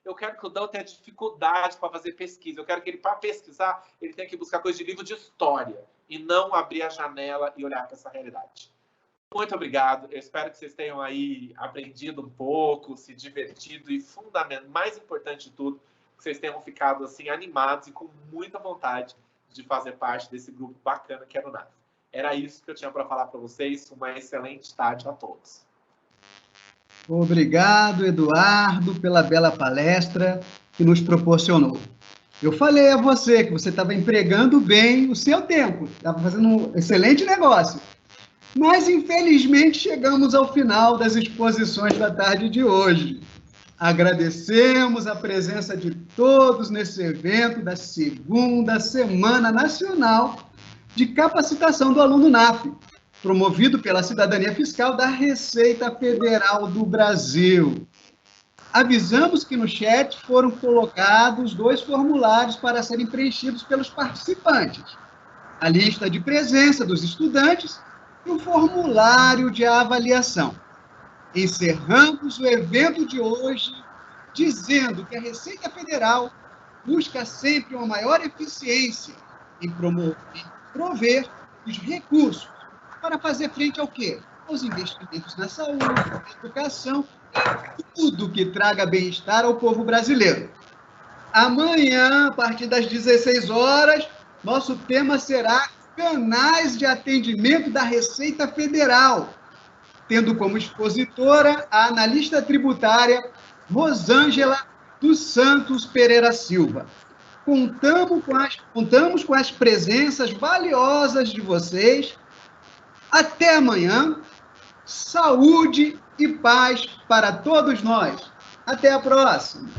S4: Eu quero que o Dão tenha dificuldade para fazer pesquisa. Eu quero que ele, para pesquisar, ele tenha que buscar coisa de livro de história e não abrir a janela e olhar para essa realidade. Muito obrigado. Eu espero que vocês tenham aí aprendido um pouco, se divertido e, mais importante de tudo, que vocês tenham ficado assim animados e com muita vontade de fazer parte desse grupo bacana que é o NAF. Era isso que eu tinha para falar para vocês. Uma excelente tarde a todos.
S2: Obrigado, Eduardo, pela bela palestra que nos proporcionou. Eu falei a você que você estava empregando bem o seu tempo, estava fazendo um excelente negócio. Mas, infelizmente, chegamos ao final das exposições da tarde de hoje. Agradecemos a presença de todos nesse evento da segunda Semana Nacional de Capacitação do Aluno NAF, promovido pela Cidadania Fiscal da Receita Federal do Brasil. Avisamos que no chat foram colocados 2 formulários para serem preenchidos pelos participantes. A lista de presença dos estudantes e o formulário de avaliação. Encerramos o evento de hoje dizendo que a Receita Federal busca sempre uma maior eficiência em prover os recursos para fazer frente ao quê? Aos investimentos na saúde, na educação, tudo que traga bem-estar ao povo brasileiro. Amanhã, a partir das 16 horas, nosso tema será canais de atendimento da Receita Federal, tendo como expositora a analista tributária Rosângela dos Santos Pereira Silva. Contamos com as presenças valiosas de vocês. Até amanhã. Saúde e paz para todos nós. Até a próxima.